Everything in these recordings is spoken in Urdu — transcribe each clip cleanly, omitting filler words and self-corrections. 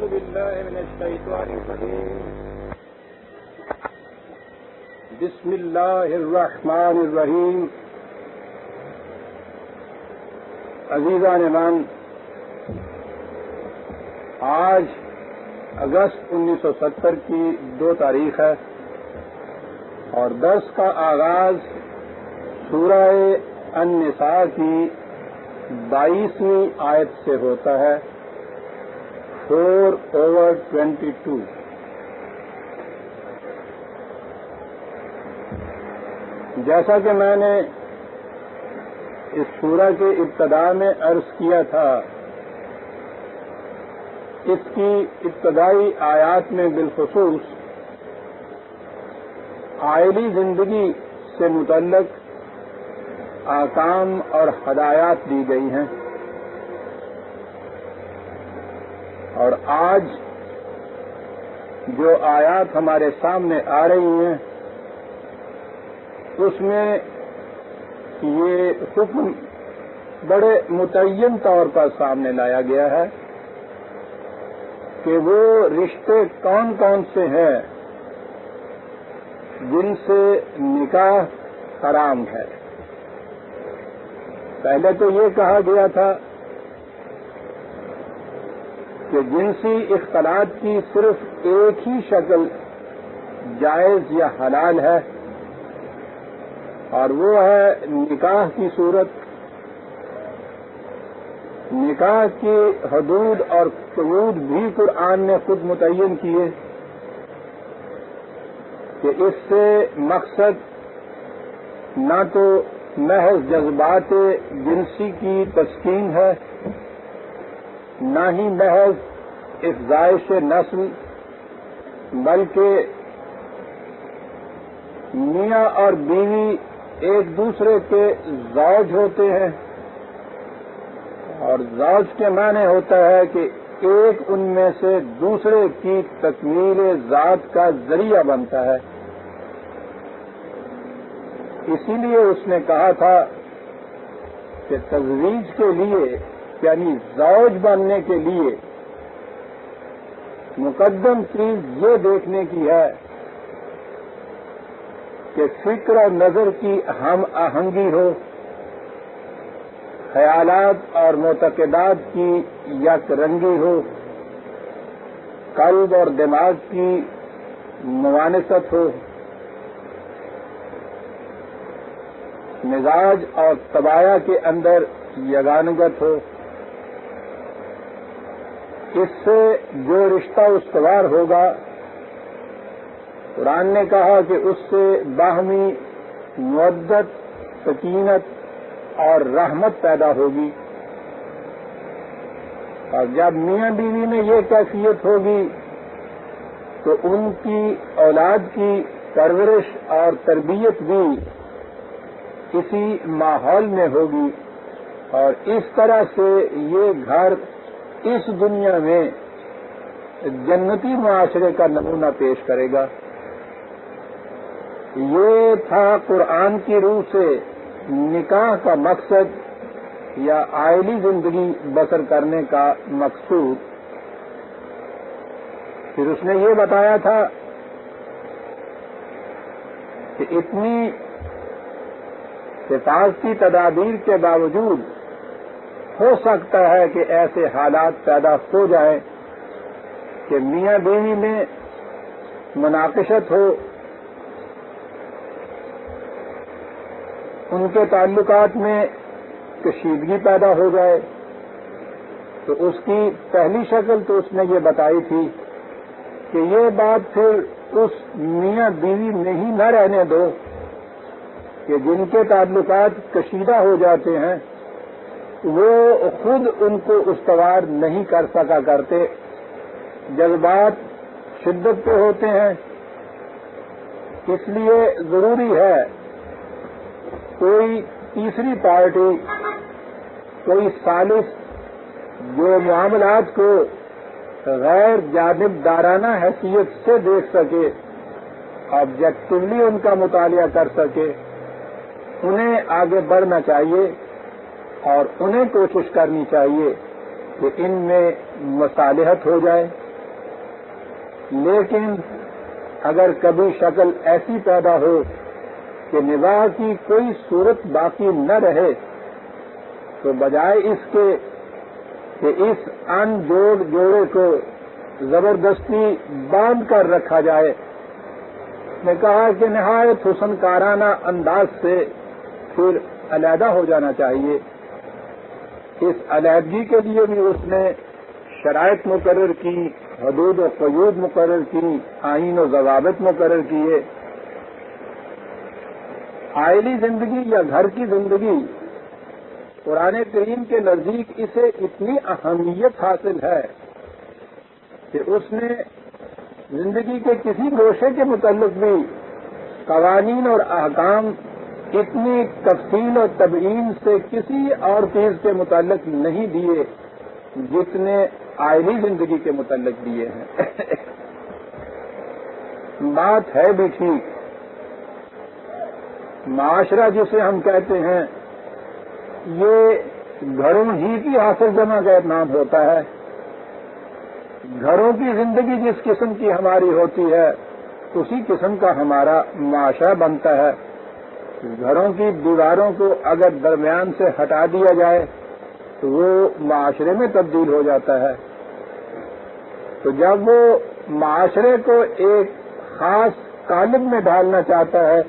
أعوذ بالله من الشيطان الرجيم بسم الله الرحمن الرحیم. عزیزان من، آج اگست 1970 کی 2 تاریخ ہے اور درس کا آغاز سورہ النساء کی 22ویں آیت سے ہوتا ہے. 4/22. جیسا کہ میں نے اس سورہ کے ابتدا میں عرض کیا تھا، اس کی ابتدائی آیات میں بالخصوص عائلی زندگی سے متعلق احکام اور ہدایات دی گئی ہیں، اور آج جو آیات ہمارے سامنے آ رہی ہیں اس میں یہ حکم بڑے متعین طور پر سامنے لایا گیا ہے کہ وہ رشتے کون کون سے ہیں جن سے نکاح حرام ہے. پہلے تو یہ کہا گیا تھا کہ جنسی اختلاط کی صرف ایک ہی شکل جائز یا حلال ہے، اور وہ ہے نکاح کی صورت. نکاح کی حدود اور قیود بھی قرآن نے خود متعین کیے کہ اس سے مقصد نہ تو محض جذبات جنسی کی تسکین ہے، نہ ہی محض افزائش نسل، بلکہ میاں اور بیوی ایک دوسرے کے زوج ہوتے ہیں، اور زوج کے معنی ہوتا ہے کہ ایک ان میں سے دوسرے کی تکمیل ذات کا ذریعہ بنتا ہے. اسی لیے اس نے کہا تھا کہ تزویج کے لیے یعنی زوج بننے کے لیے مقدم چیز یہ دیکھنے کی ہے کہ فکر اور نظر کی ہم آہنگی ہو، خیالات اور معتقدات کی یک رنگی ہو، قلب اور دماغ کی موانست ہو، مزاج اور طباع کے اندر یگانگت ہو. اس سے جو رشتہ استوار ہوگا، قرآن نے کہا کہ اس سے باہمی مودت، سکینت اور رحمت پیدا ہوگی. اور جب میاں بیوی میں یہ کیفیت ہوگی تو ان کی اولاد کی پرورش اور تربیت بھی اسی ماحول میں ہوگی، اور اس طرح سے یہ گھر اس دنیا میں جنتی معاشرے کا نمونہ پیش کرے گا. یہ تھا قرآن کی روح سے نکاح کا مقصد یا عائلی زندگی بسر کرنے کا مقصود. پھر اس نے یہ بتایا تھا کہ اتنی حفاظتی تدابیر کے باوجود ہو سکتا ہے کہ ایسے حالات پیدا ہو جائیں کہ میاں بیوی میں مناقشت ہو، ان کے تعلقات میں کشیدگی پیدا ہو جائے. تو اس کی پہلی شکل تو اس نے یہ بتائی تھی کہ یہ بات پھر اس میاں بیوی میں ہی نہ رہنے دو کہ جن کے تعلقات کشیدہ ہو جاتے ہیں، وہ خود ان کو استوار نہیں کر سکا کرتے، جذبات شدت پہ ہوتے ہیں. اس لیے ضروری ہے کوئی تیسری پارٹی، کوئی ثالث جو معاملات کو غیر جانبدارانہ حیثیت سے دیکھ سکے، آبجیکٹولی ان کا مطالعہ کر سکے، انہیں آگے بڑھنا چاہیے اور انہیں کوشش کرنی چاہیے کہ ان میں مصالحت ہو جائے، لیکن اگر کبھی شکل ایسی پیدا ہو کہ نباہ کی کوئی صورت باقی نہ رہے تو بجائے اس کے کہ اس ان جوڑے کو زبردستی باندھ کر رکھا جائے، نے کہا کہ نہایت حسن کارانہ انداز سے پھر علیحدہ ہو جانا چاہیے۔ اس علیحدگی کے لیے بھی اس نے شرائط مقرر کی، حدود و قیود مقرر کی، آئین و ضوابط مقرر کیے۔ عائلی زندگی یا گھر کی زندگی قرآن کریم کے نزدیک اسے اتنی اہمیت حاصل ہے کہ اس نے زندگی کے کسی گوشے کے متعلق بھی قوانین اور احکام اتنی تفصیل اور تبیین سے کسی اور چیز کے متعلق نہیں دیے جتنے عائلی زندگی کے متعلق دیے ہیں۔ بات ہے بھی ٹھیک، معاشرہ جسے ہم کہتے ہیں یہ گھروں ہی کی حاصل جمع کا نام ہوتا ہے۔ گھروں کی زندگی جس قسم کی ہماری ہوتی ہے اسی قسم کا ہمارا معاشرہ بنتا ہے۔ گھروں کی دیواروں کو اگر درمیان سے ہٹا دیا جائے تو وہ معاشرے میں تبدیل ہو جاتا ہے۔ تو جب وہ معاشرے کو ایک خاص قالب میں ڈالنا چاہتا ہے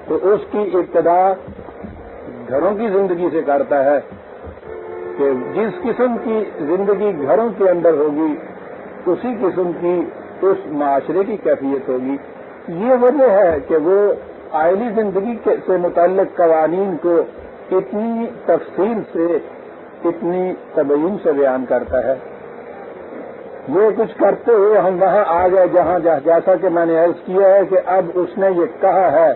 تو اس کی ابتدا گھروں کی زندگی سے کرتا ہے کہ جس قسم کی زندگی گھروں کے اندر ہوگی اسی قسم کی اس معاشرے کی کیفیت ہوگی۔ یہ وجہ ہے کہ وہ عائلی زندگی سے متعلق قوانین کو اتنی تفصیل سے، اتنی تبیین سے بیان کرتا ہے۔ یہ کچھ کرتے ہوئے ہم وہاں آ گئے جہاں جیسا کہ میں نے عرض کیا ہے کہ اب اس نے یہ کہا ہے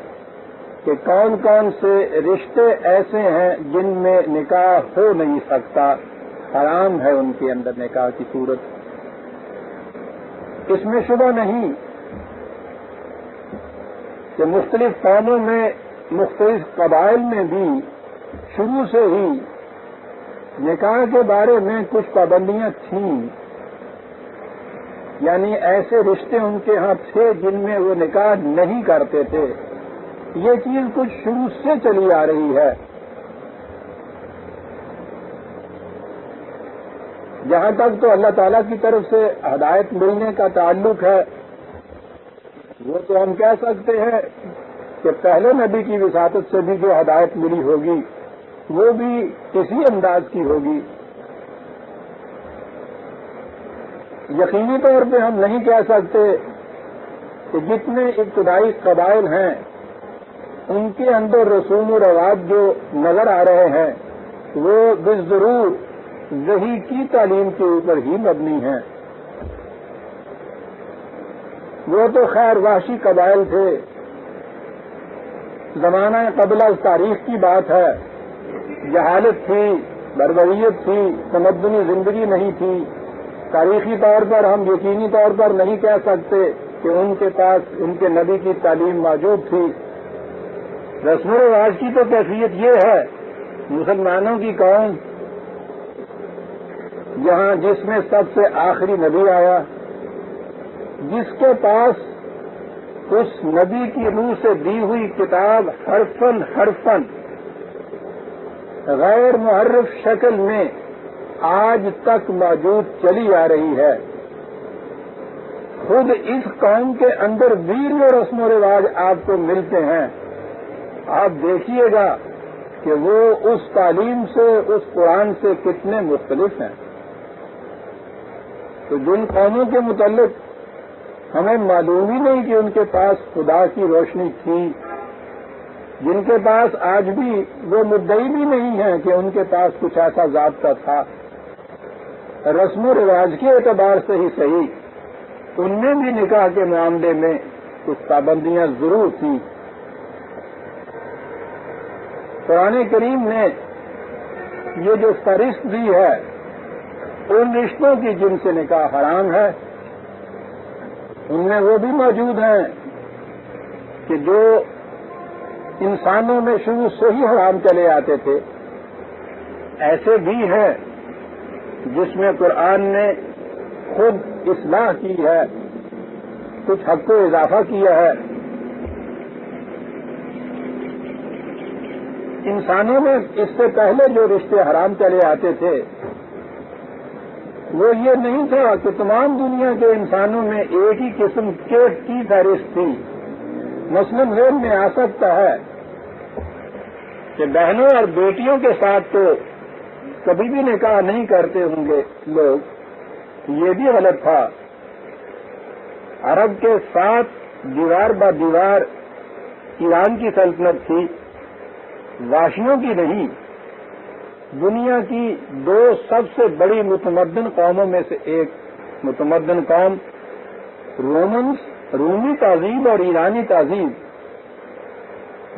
کہ کون کون سے رشتے ایسے ہیں جن میں نکاح ہو نہیں سکتا، حرام ہے ان کے اندر نکاح کی صورت۔ اس میں شبہ نہیں کہ مختلف قوموں میں، مختلف قبائل میں بھی شروع سے ہی نکاح کے بارے میں کچھ پابندیاں تھیں، یعنی ایسے رشتے ان کے ہاں تھے جن میں وہ نکاح نہیں کرتے تھے۔ یہ چیز کچھ شروع سے چلی آ رہی ہے۔ جہاں تک تو اللہ تعالیٰ کی طرف سے ہدایت ملنے کا تعلق ہے وہ تو ہم کہہ سکتے ہیں کہ پہلے نبی کی وساطت سے بھی جو ہدایت ملی ہوگی وہ بھی اسی انداز کی ہوگی۔ یقینی طور پہ ہم نہیں کہہ سکتے کہ جتنے ابتدائی قبائل ہیں ان کے اندر رسوم و رواج جو نظر آ رہے ہیں وہ بالضرور وحی کی تعلیم کے اوپر ہی مبنی ہیں۔ وہ تو خیر وحشی قبائل تھے، زمانہ قبل از تاریخ کی بات ہے، جہالت تھی، بربریت تھی، تمدنی زندگی نہیں تھی۔ تاریخی طور پر ہم یقینی طور پر نہیں کہہ سکتے کہ ان کے پاس ان کے نبی کی تعلیم موجود تھی۔ رسم و رواج کی تو کیفیت یہ ہے، مسلمانوں کی قوم جہاں جس میں سب سے آخری نبی آیا، جس کے پاس اس نبی کی روح سے دی ہوئی کتاب حرفاً حرفاً غیر محرف شکل میں آج تک موجود چلی آ رہی ہے، خود اس قوم کے اندر بھی وہ رسم و رواج آپ کو ملتے ہیں۔ آپ دیکھیے گا کہ وہ اس تعلیم سے، اس قرآن سے کتنے مختلف ہیں۔ تو جن قوموں کے متعلق ہمیں معلوم ہی نہیں کہ ان کے پاس خدا کی روشنی تھی، جن کے پاس آج بھی وہ مدعی بھی نہیں ہیں کہ ان کے پاس کچھ ایسا ضابطہ تھا، رسم و رواج کے اعتبار سے ہی صحیح ان میں بھی نکاح کے معاملے میں کچھ پابندیاں ضرور تھیں۔ قرآن کریم نے یہ جو فہرست دی ہے ان رشتوں کی جن سے نکاح حرام ہے، ان میں وہ بھی موجود ہیں کہ جو انسانوں میں شروع سے ہی حرام چلے آتے تھے، ایسے بھی ہیں جس میں قرآن نے خود اصلاح کی ہے، کچھ حق کو اضافہ کیا ہے۔ انسانوں میں اس سے پہلے جو رشتے حرام چلے آتے تھے وہ یہ نہیں تھا کہ تمام دنیا کے انسانوں میں ایک ہی قسم کی فہرست تھی۔ مسلم ذہن میں آ سکتا ہے کہ بہنوں اور بیٹیوں کے ساتھ تو کبھی بھی نکاح نہیں کرتے ہوں گے لوگ، یہ بھی غلط تھا۔ عرب کے ساتھ دیوار با دیوار ایران کی سلطنت تھی، واشیوں کی نہیں۔ دنیا کی دو سب سے بڑی متمدن قوموں میں سے ایک متمدن قوم رومی تہذیب اور ایرانی تہذیب،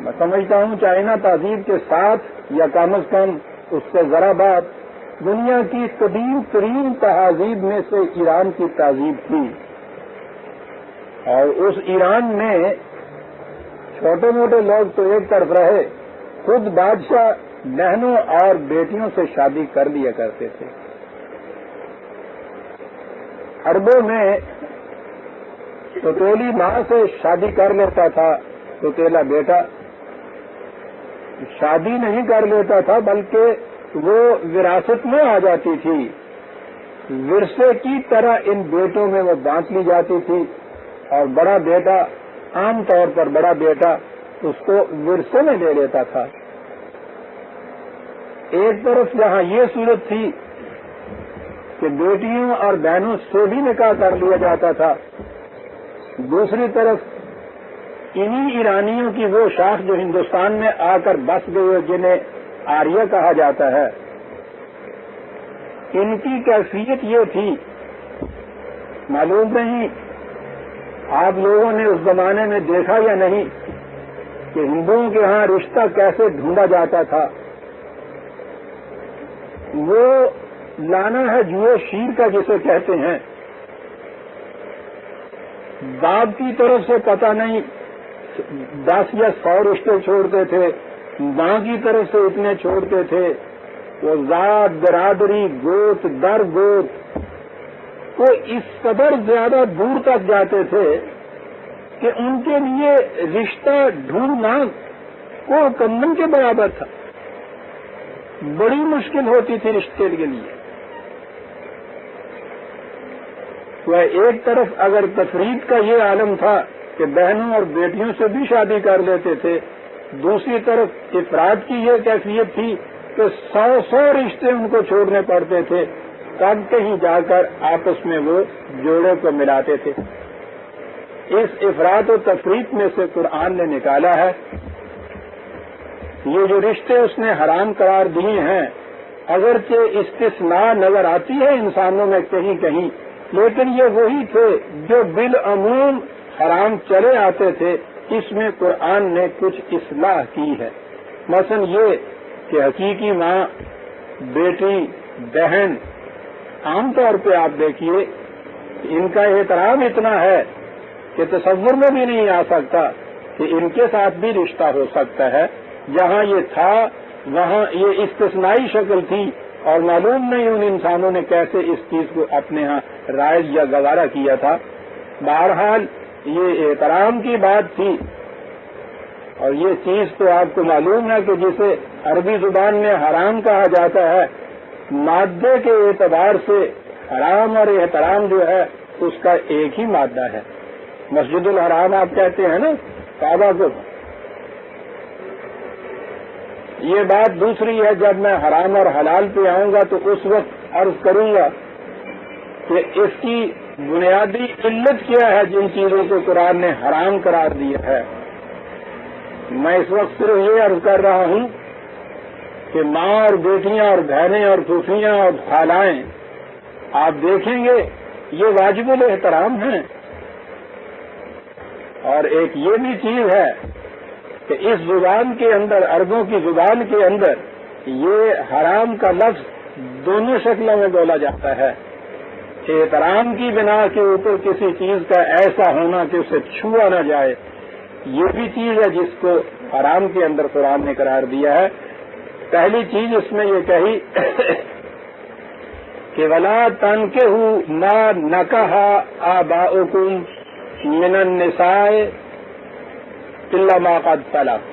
میں سمجھتا ہوں چائنا تہذیب کے ساتھ یا کم از کم اس سے ذرا بعد دنیا کی قدیم ترین تہذیب میں سے ایران کی تہذیب تھی۔ اور اس ایران میں چھوٹے موٹے لوگ تو ایک طرف رہے، خود بادشاہ بہنوں اور بیٹیوں سے شادی کر لیا کرتے تھے۔ عربوں میں سوتیلی ماں سے شادی کر لیتا تھا سوتیلا بیٹا، شادی نہیں کر لیتا تھا بلکہ وہ وراثت میں آ جاتی تھی، ورثے کی طرح ان بیٹوں میں وہ بانٹ لی جاتی تھی، اور بڑا بیٹا عام طور پر بڑا بیٹا اس کو ورثے میں لے لیتا تھا۔ ایک طرف جہاں یہ صورت تھی کہ بیٹیوں اور بہنوں سے بھی نکاح کر لیا جاتا تھا، دوسری طرف انہی ایرانیوں کی وہ شاخ جو ہندوستان میں آ کر بس گئی جنہیں آریہ کہا جاتا ہے، ان کی کیفیت یہ تھی، معلوم نہیں آپ لوگوں نے اس زمانے میں دیکھا یا نہیں کہ ہندوؤں کے ہاں رشتہ کیسے ڈھونڈا جاتا تھا۔ وہ لانا ہے جوئے شیر کا جسے کہتے ہیں، باپ کی طرف سے پتہ نہیں 10 یا 100 رشتے چھوڑتے تھے، ماں کی طرف سے اتنے چھوڑتے تھے، وہ ذات برادری گوت در گوت وہ اس قدر زیادہ دور تک جاتے تھے کہ ان کے لیے رشتہ ڈھونڈنا کو کندن کے برابر تھا، بڑی مشکل ہوتی تھی رشتے کے لیے۔ تو ایک طرف اگر تفرید کا یہ عالم تھا کہ بہنوں اور بیٹیوں سے بھی شادی کر لیتے تھے، دوسری طرف افراد کی یہ کیفیت تھی کہ 100 رشتے ان کو چھوڑنے پڑتے تھے، تب کہیں جا کر آپس میں وہ جوڑے کو ملاتے تھے۔ اس افراد و تفریق میں سے قرآن نے نکالا ہے یہ جو رشتے اس نے حرام قرار دیے ہیں، اگرچہ استثناء نظر آتی ہے انسانوں میں کہیں کہیں، لیکن یہ وہی تھے جو بالعموم حرام چلے آتے تھے۔ اس میں قرآن نے کچھ اصلاح کی ہے، مثلا یہ کہ حقیقی ماں، بیٹی، بہن، عام طور پہ آپ دیکھیے ان کا احترام اتنا ہے کہ تصور میں بھی نہیں آ سکتا کہ ان کے ساتھ بھی رشتہ ہو سکتا ہے۔ جہاں یہ تھا وہاں یہ استثنائی شکل تھی، اور معلوم نہیں ان انسانوں نے کیسے اس چیز کو اپنے ہاں رائج یا گوارا کیا تھا۔ بہرحال یہ احترام کی بات تھی، اور یہ چیز تو آپ کو معلوم ہے کہ جسے عربی زبان میں حرام کہا جاتا ہے، مادے کے اعتبار سے حرام اور احترام جو ہے اس کا ایک ہی مادہ ہے۔ مسجد الحرام آپ کہتے ہیں نا کعبہ کو، یہ بات دوسری ہے۔ جب میں حرام اور حلال پہ آؤں گا تو اس وقت عرض کروں گا کہ اس کی بنیادی علت کیا ہے جن چیزوں کو قرآن نے حرام قرار دیا ہے۔ میں اس وقت صرف یہ عرض کر رہا ہوں کہ ماں اور بیٹیاں اور بہنیں اور پھوپھیاں اور خالائیں آپ دیکھیں گے یہ واجب الاحترام ہیں، اور ایک یہ بھی چیز ہے کہ اس زبان کے اندر، عربوں کی زبان کے اندر، یہ حرام کا لفظ دونوں شکلوں میں بولا جاتا ہے۔ احترام کی بنا کے اوپر کسی چیز کا ایسا ہونا کہ اسے چھوا نہ جائے، یہ بھی چیز ہے جس کو حرام کے اندر قرآن نے قرار دیا ہے۔ پہلی چیز اس میں یہ کہی کہ ولا تنکحوا ما نکح آباؤکم من النساء الا ما قد سلف،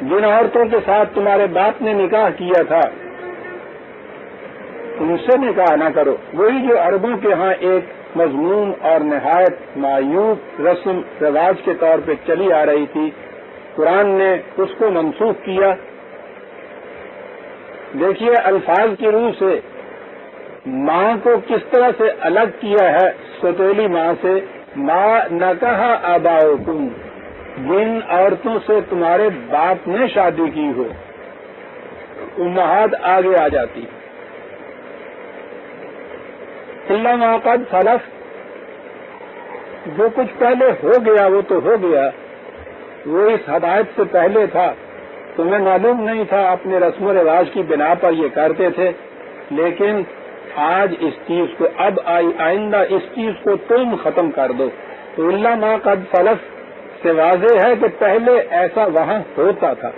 جن عورتوں کے ساتھ تمہارے باپ نے نکاح کیا تھا ان سے نکاح نہ کرو. وہی جو عربوں کے ہاں ایک مضمون اور نہایت معیوب رسم رواج کے طور پہ چلی آ رہی تھی، قرآن نے اس کو منسوخ کیا. دیکھیے الفاظ کی روح سے ماں کو کس طرح سے الگ کیا ہے ستولی ماں سے. ما نکح آباؤکم، جن عورتوں سے تمہارے باپ نے شادی کی ہو، امہات آگے آ جاتی. الا ما قد سلف، جو کچھ پہلے ہو گیا وہ تو ہو گیا، وہ اس ہدایت سے پہلے تھا، تمہیں معلوم نہیں تھا، اپنے رسم و رواج کی بنا پر یہ کرتے تھے، لیکن آج اس چیز کو اب آئندہ اس چیز کو تم ختم کر دو. تو الا ما قد سلف سے واضح ہے کہ پہلے ایسا وہاں ہوتا تھا.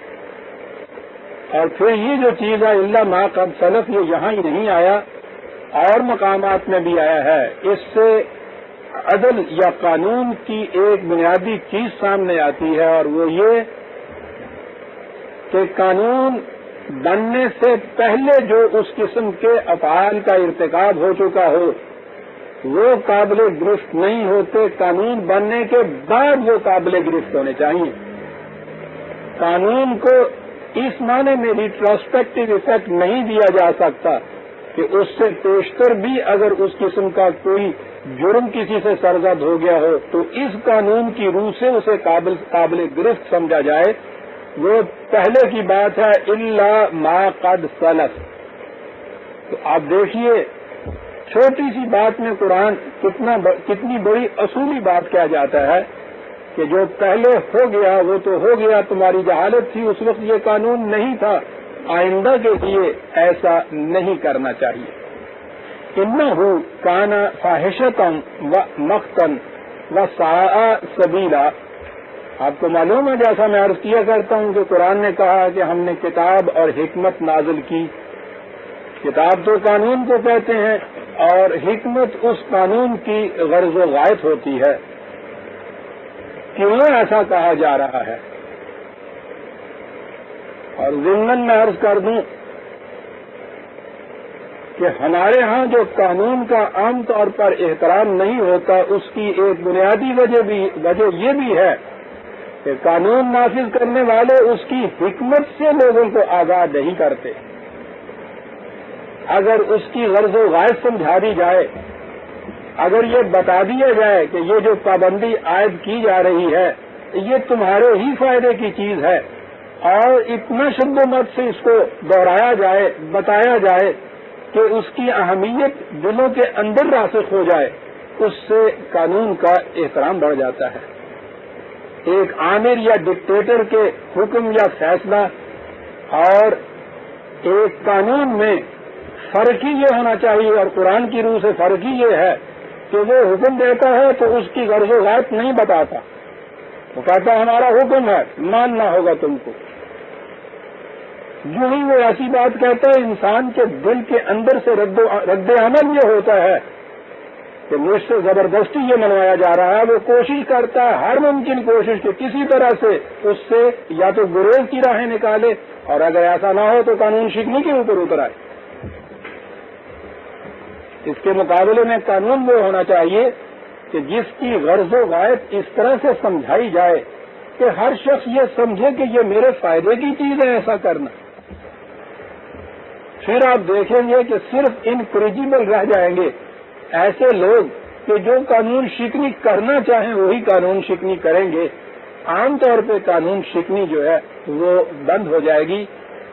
اور پھر یہ جو چیز ہے الا ما قد سلف، یہ یہاں ہی نہیں آیا، اور مقامات میں بھی آیا ہے. اس سے عدل یا قانون کی ایک بنیادی چیز سامنے آتی ہے، اور وہ یہ کہ قانون بننے سے پہلے جو اس قسم کے افعال کا ارتکاب ہو چکا ہو وہ قابل گرفت نہیں ہوتے، قانون بننے کے بعد وہ قابل گرفت ہونے چاہیے. قانون کو اس معنی میں ریٹروسپیکٹو ایفیکٹ نہیں دیا جا سکتا کہ اس سے پیشتر بھی اگر اس قسم کا کوئی جرم کسی سے سرزد ہو گیا ہو تو اس قانون کی روح سے اسے قابل گرفت سمجھا جائے. وہ پہلے کی بات ہے الا ما قد سلف. تو آپ دیکھیے چھوٹی سی بات میں قرآن کتنی بڑی اصولی بات کہہ جاتا ہے کہ جو پہلے ہو گیا وہ تو ہو گیا، تمہاری جہالت تھی اس وقت یہ قانون نہیں تھا، آئندہ کے لیے ایسا نہیں کرنا چاہیے. انہ کان فاحشۃ ومقتا وساء سبیلا. آپ کو معلوم ہے جیسا میں عرض کیا کرتا ہوں کہ قرآن نے کہا کہ ہم نے کتاب اور حکمت نازل کی. کتاب تو قانون کو کہتے ہیں اور حکمت اس قانون کی غرض و غایت ہوتی ہے. کیوں ایسا کہا جا رہا ہے؟ اور ضمن میں عرض کر دوں کہ ہمارے ہاں جو قانون کا عام طور پر احترام نہیں ہوتا اس کی ایک بنیادی وجہ یہ بھی ہے کہ قانون نافذ کرنے والے اس کی حکمت سے لوگوں کو آگاہ نہیں کرتے. اگر اس کی غرض و غایت سمجھا دی جائے، اگر یہ بتا دیا جائے کہ یہ جو پابندی عائد کی جا رہی ہے یہ تمہارے ہی فائدے کی چیز ہے، اور اتنا شد و مت سے اس کو دہرایا جائے، بتایا جائے کہ اس کی اہمیت دلوں کے اندر راسخ ہو جائے، اس سے قانون کا احترام بڑھ جاتا ہے. ایک آمر یا ڈکٹیٹر کے حکم یا فیصلہ اور ایک قانون میں فرق ہی یہ ہونا چاہیے، اور قرآن کی روح سے فرق ہی یہ ہے کہ وہ حکم دیتا ہے تو اس کی غرض و غایت نہیں بتاتا، وہ کہتا ہمارا حکم ہے ماننا ہوگا تم کو. جو ہی وہ ایسی بات کہتا ہے انسان کے دل کے اندر سے رد عمل یہ ہوتا ہے کہ مجھ سے زبردستی یہ منوایا جا رہا ہے. وہ کوشش کرتا ہے ہر ممکن کوشش کہ کسی طرح سے اس سے یا تو گریز کی راہیں نکالے، اور اگر ایسا نہ ہو تو قانون شکنی کے اوپر اتر آئے. اس کے مقابلے میں قانون وہ ہونا چاہیے کہ جس کی غرض و غایت اس طرح سے سمجھائی جائے کہ ہر شخص یہ سمجھے کہ یہ میرے فائدے کی چیز ہے ایسا کرنا. پھر آپ دیکھیں گے کہ صرف انکریجیبل رہ جائیں گے ایسے لوگ کہ جو قانون شکنی کرنا چاہیں وہی قانون شکنی کریں گے. عام طور پہ قانون شکنی جو ہے وہ بند ہو جائے گی.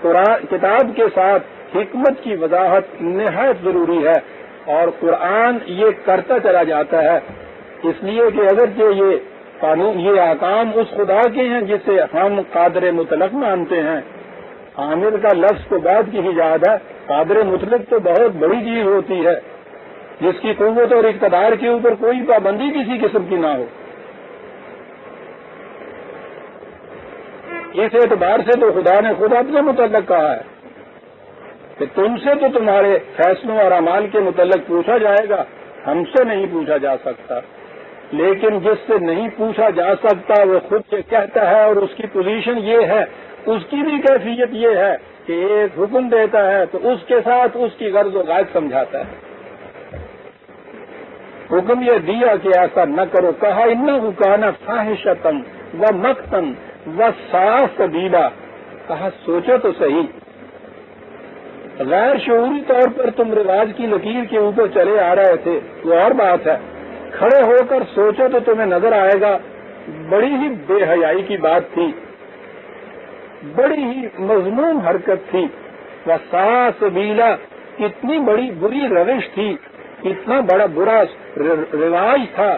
قرآن کتاب کے ساتھ حکمت کی وضاحت نہایت ضروری ہے، اور قرآن یہ کرتا چلا جاتا ہے، اس لیے کہ اگرچہ یہ قانون یہ احکام اس خدا کے ہیں جسے ہم قادر مطلق مانتے ہیں. عامر کا لفظ تو بعد کی ایجاد ہے، قادر مطلق تو بہت بڑی چیز ہوتی ہے جس کی قوت اور اقتدار کے اوپر کوئی پابندی کسی قسم کی نہ ہو. اس اعتبار سے تو خدا نے خود اپنے متعلق کہا ہے کہ تم سے تو تمہارے فیصلوں اور اعمال کے متعلق پوچھا جائے گا، ہم سے نہیں پوچھا جا سکتا، لیکن جس سے نہیں پوچھا جا سکتا وہ خود یہ کہتا ہے اور اس کی پوزیشن یہ ہے، اس کی بھی کیفیت یہ ہے کہ ایک حکم دیتا ہے تو اس کے ساتھ اس کی غرض و غائب سمجھاتا ہے۔ حکم یہ دیا کہ ایسا نہ کرو، کہا انہ کان فاحشۃ و مقتا و ساء سبیلا، کہا سوچو تو صحیح، غیر شعوری طور پر تم رواج کی لکیر کے اوپر چلے آ رہے تھے وہ اور بات ہے، کھڑے ہو کر سوچو تو تمہیں نظر آئے گا بڑی ہی بے حیائی کی بات تھی، بڑی ہی مذموم حرکت تھی، وساء سبیلا، کتنی بڑی بری روش تھی، کتنا بڑا برا رواج تھا،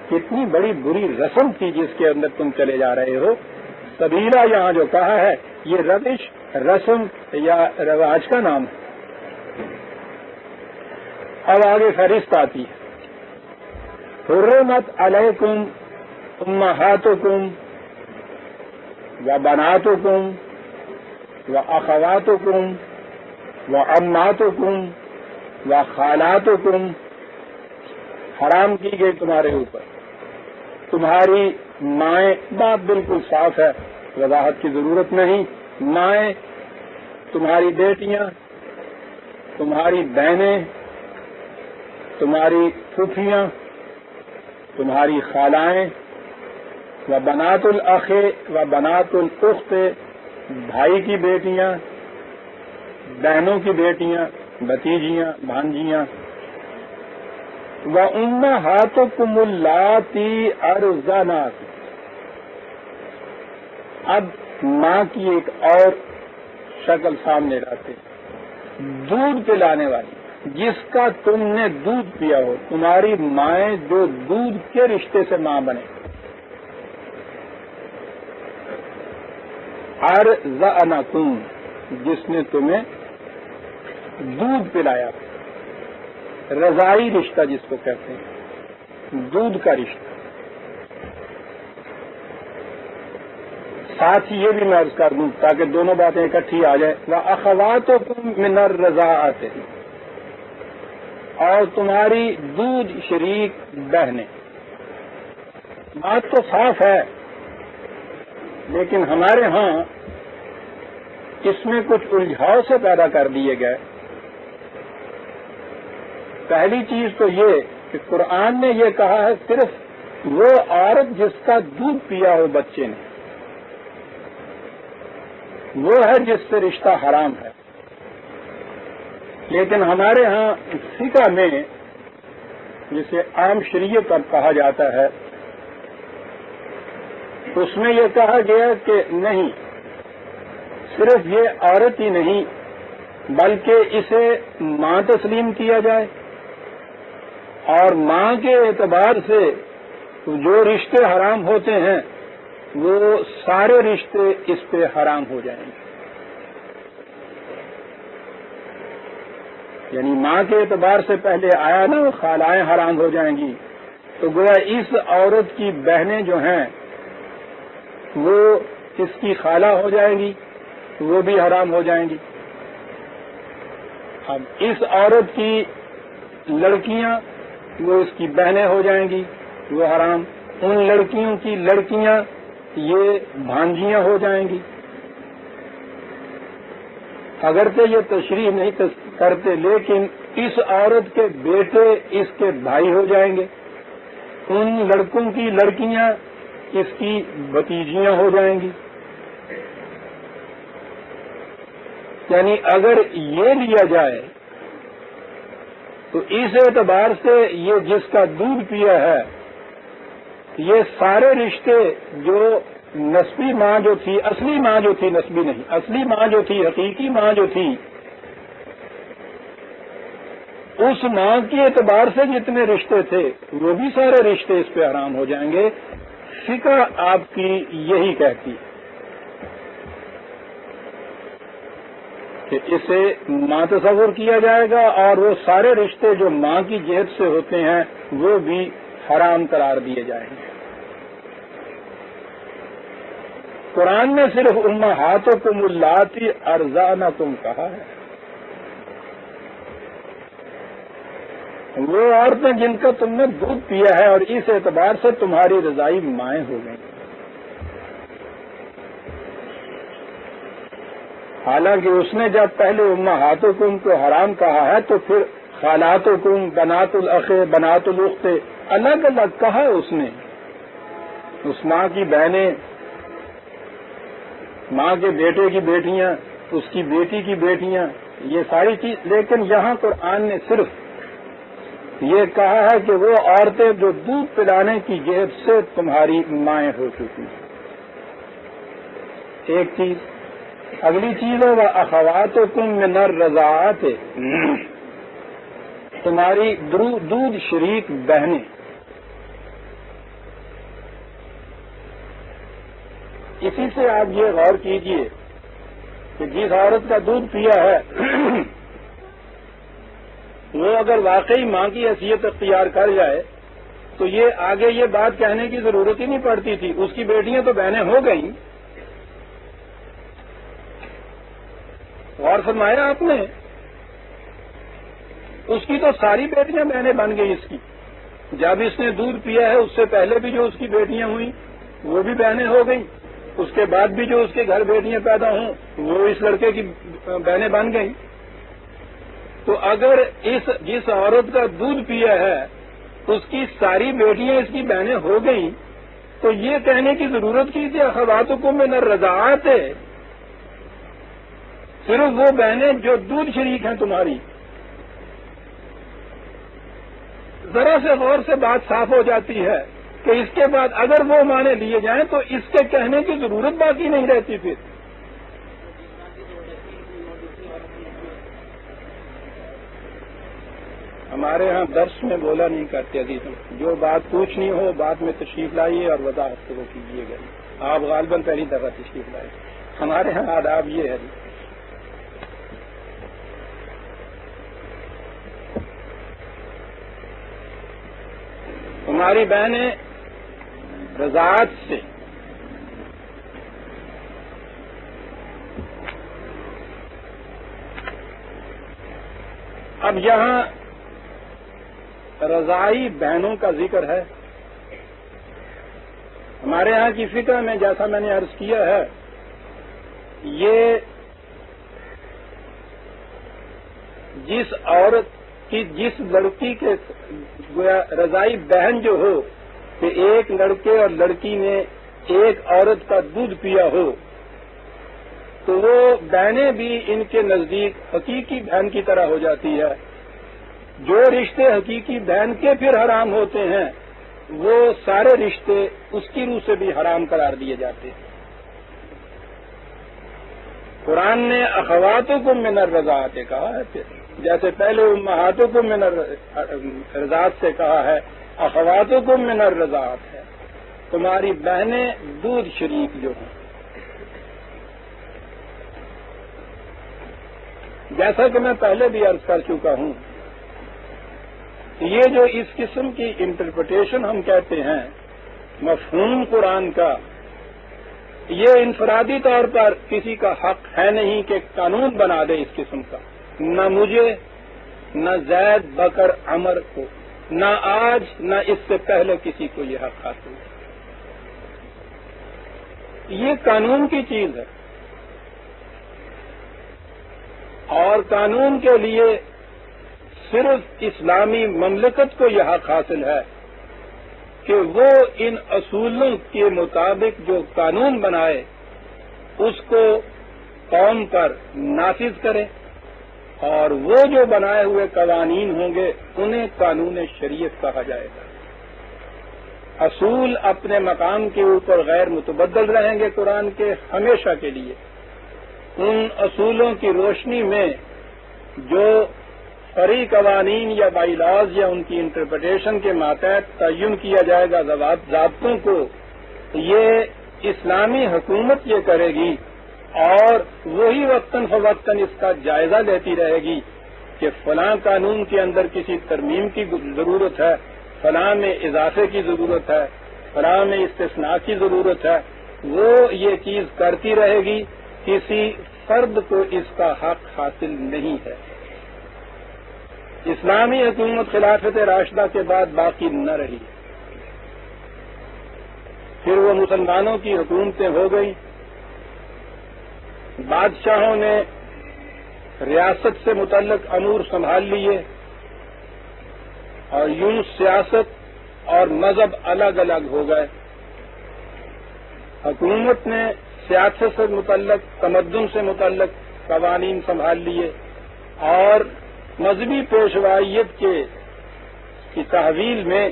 کتنی بڑی بری رسم تھی جس کے اندر تم چلے جا رہے ہو۔ سبیلا یہاں جو کہا ہے یہ روش، رسم یا رواج کا نام ہے۔ اب آگے فہرست آتی ہے، حرمت علیکم امہاتکم و بناتکم و اخواتکم و عماتکم و خالاتکم، حرام کی گئی تمہارے اوپر تمہاری مائیں، بات بالکل صاف ہے، وضاحت کی ضرورت نہیں، مائیں، تمہاری بیٹیاں، تمہاری بہنیں، تمہاری پھوپھیاں، تمہاری خالائیں، و بنات الاخ و بنات الاخت، بھائی کی بیٹیاں، بہنوں کی بیٹیاں، بھتیجیاں، بھانجیاں، و امہاتکم اللاتی ارضعناکم۔ اب ماں کی ایک اور شکل سامنے لاتے، دودھ پلانے والی، جس کا تم نے دودھ پیا ہو، تمہاری مائیں جو دودھ کے رشتے سے ماں بنے، ارضعنکم، جس نے تمہیں دودھ پلایا، رضائی رشتہ جس کو کہتے ہیں، دودھ کا رشتہ۔ ساتھ ہی یہ بھی میں عرض کر دوں تاکہ دونوں باتیں اکٹھی آ جائیں، وَأَخَوَاتُكُم مِّنَ الرَّضَاعَةِ، اور تمہاری دودھ شریک بہنیں۔ بات تو صاف ہے، لیکن ہمارے ہاں اس میں کچھ الجھاؤ سے پیدا کر دیے گئے۔ پہلی چیز تو یہ کہ قرآن نے یہ کہا ہے صرف وہ عورت جس کا دودھ پیا ہو بچے نے، وہ ہے جس سے رشتہ حرام ہے، لیکن ہمارے ہاں فقہ میں جسے عام شریعت اب کہا جاتا ہے، اس میں یہ کہا گیا کہ نہیں، صرف یہ عورت ہی نہیں بلکہ اسے ماں تسلیم کیا جائے، اور ماں کے اعتبار سے جو رشتے حرام ہوتے ہیں وہ سارے رشتے اس پہ حرام ہو جائیں گے، یعنی ماں کے اعتبار سے پہلے آیا نا خالائیں حرام ہو جائیں گی، تو گویا اس عورت کی بہنیں جو ہیں وہ اس کی خالہ ہو جائیں گی، وہ بھی حرام ہو جائیں گی۔ اب اس عورت کی لڑکیاں وہ اس کی بہنیں ہو جائیں گی، وہ حرام، ان لڑکیوں کی لڑکیاں یہ بھانجیاں ہو جائیں گی۔ اگرچہ یہ تشریح نہیں کرتے لیکن اس عورت کے بیٹے اس کے بھائی ہو جائیں گے، ان لڑکوں کی لڑکیاں اس کی بھتیجیاں ہو جائیں گی۔ یعنی اگر یہ لیا جائے تو اس اعتبار سے یہ جس کا دودھ پیا ہے، یہ سارے رشتے جو نسبی ماں جو تھی، اصلی ماں جو تھی، نسبی نہیں، اصلی ماں جو تھی، حقیقی ماں جو تھی، اس ماں کے اعتبار سے جتنے رشتے تھے وہ بھی سارے رشتے اس پہ حرام ہو جائیں گے۔ فقہ آپ کی یہی کہتی ہے کہ اسے ماں تصور کیا جائے گا اور وہ سارے رشتے جو ماں کی جہت سے ہوتے ہیں وہ بھی حرام قرار دیے جائیں گے۔ قرآن نے صرف امہاتکم اللاتی ارضعنکم کہا ہے، وہ عورتیں جن کا تم نے دودھ پیا ہے اور اس اعتبار سے تمہاری رضائی مائیں ہو گئیں، حالانکہ اس نے جب پہلے امہاتکم کو حرام کہا ہے تو پھر خالاتکم، بنات الاخ، بنات الاخت الگ الگ کہا ہے اس نے. اس ماں کی بہنیں، ماں کے بیٹے کی بیٹیاں، اس کی بیٹی کی بیٹیاں، یہ ساری چیز. لیکن یہاں قرآن نے صرف یہ کہا ہے کہ وہ عورتیں جو دودھ پلانے کی جہت سے تمہاری مائیں ہو چکی ہیں. ایک چیز. اگلی چیز ہے وہ اخواتکم من الرضاعات، تمہاری دودھ شریک بہنیں. اسی سے آپ یہ غور کیجئے کہ جس عورت کا دودھ پیا ہے وہ اگر واقعی ماں کی حیثیت اختیار کر جائے تو یہ آگے یہ بات کہنے کی ضرورت ہی نہیں پڑتی تھی. اس کی بیٹیاں تو بہنیں ہو گئیں. غور فرمایا آپ نے، اس کی تو ساری بیٹیاں بہنیں بن گئی. اس کی جب اس نے دودھ پیا ہے اس سے پہلے بھی جو اس کی بیٹیاں ہوئیں وہ بھی بہنیں ہو گئیں، اس کے بعد بھی جو اس کے گھر بیٹیاں پیدا ہوں وہ اس لڑکے کی بہنیں بن گئیں. تو اگر جس عورت کا دودھ پیا ہے اس کی ساری بیٹیاں اس کی بہنیں ہو گئیں تو یہ کہنے کی ضرورت کی کہ اخواتکم من الرضاعات ہے صرف وہ بہنیں جو دودھ شریک ہیں تمہاری. ذرا سے غور سے بات صاف ہو جاتی ہے کہ اس کے بعد اگر وہ معنی لیے جائیں تو اس کے کہنے کی ضرورت باقی نہیں رہتی. پھر ہمارے ہاں درس میں بولا نہیں کرتے عزیزوں، جو بات پوچھنی ہو بعد میں تشریف لائیے اور وضاحت کو کیجیے گا. آپ غالباً پہلی دفعہ تشریف لائے. ہمارے ہاں آداب یہ ہے. ہماری بہنیں رضاعت سے اب یہاں رضاعی بہنوں کا ذکر ہے. ہمارے ہاں کی فقہ میں جیسا میں نے عرض کیا ہے یہ جس عورت کی جس لڑکی کے رضائی بہن جو ہو کہ ایک لڑکے اور لڑکی نے ایک عورت کا دودھ پیا ہو تو وہ بہنیں بھی ان کے نزدیک حقیقی بہن کی طرح ہو جاتی ہے. جو رشتے حقیقی بہن کے پھر حرام ہوتے ہیں وہ سارے رشتے اس کی روح سے بھی حرام قرار دیے جاتے ہیں. قرآن نے اخواتکم من الرضاعات کہا ہے، پھر جیسے پہلے امہاتکم من الرضاعات سے کہا ہے اخواتکم من الرضاعات ہے، تمہاری بہنیں دودھ شریک جو ہیں. جیسا کہ میں پہلے بھی عرض کر چکا ہوں یہ جو اس قسم کی انٹرپریٹیشن ہم کہتے ہیں مفہوم قرآن کا، یہ انفرادی طور پر کسی کا حق ہے نہیں کہ قانون بنا دے اس قسم کا. نہ مجھے، نہ زید، بکر، عمر کو، نہ آج نہ اس سے پہلے کسی کو یہ حق حاصل ہے. یہ قانون کی چیز ہے اور قانون کے لیے صرف اسلامی مملکت کو یہ حق حاصل ہے کہ وہ ان اصولوں کے مطابق جو قانون بنائے اس کو قوم پر نافذ کرے اور وہ جو بنائے ہوئے قوانین ہوں گے انہیں قانون شریعت کہا جائے گا. اصول اپنے مقام کے اوپر غیر متبدل رہیں گے قرآن کے ہمیشہ کے لیے. ان اصولوں کی روشنی میں جو فرعی قوانین یا بائی لاز یا ان کی انٹرپریٹیشن کے ماتحت تعین کیا جائے گا ضابطوں کو، یہ اسلامی حکومت یہ کرے گی اور وہی وقتاً فوقتاً اس کا جائزہ لیتی رہے گی کہ فلاں قانون کے اندر کسی ترمیم کی ضرورت ہے، فلاں میں اضافے کی ضرورت ہے، فلاں میں استثناء کی ضرورت ہے. وہ یہ چیز کرتی رہے گی. کسی فرد کو اس کا حق حاصل نہیں ہے. اسلامی حکومت خلافت راشدہ کے بعد باقی نہ رہی، پھر وہ مسلمانوں کی حکومتیں ہو گئیں، بادشاہوں نے ریاست سے متعلق امور سنبھال لیے، اور یوں سیاست اور مذہب الگ الگ ہو گئے۔ حکومت نے سیاست سے متعلق، تمدن سے متعلق قوانین سنبھال لیے، اور مذہبی پیشوائیت کی تحویل میں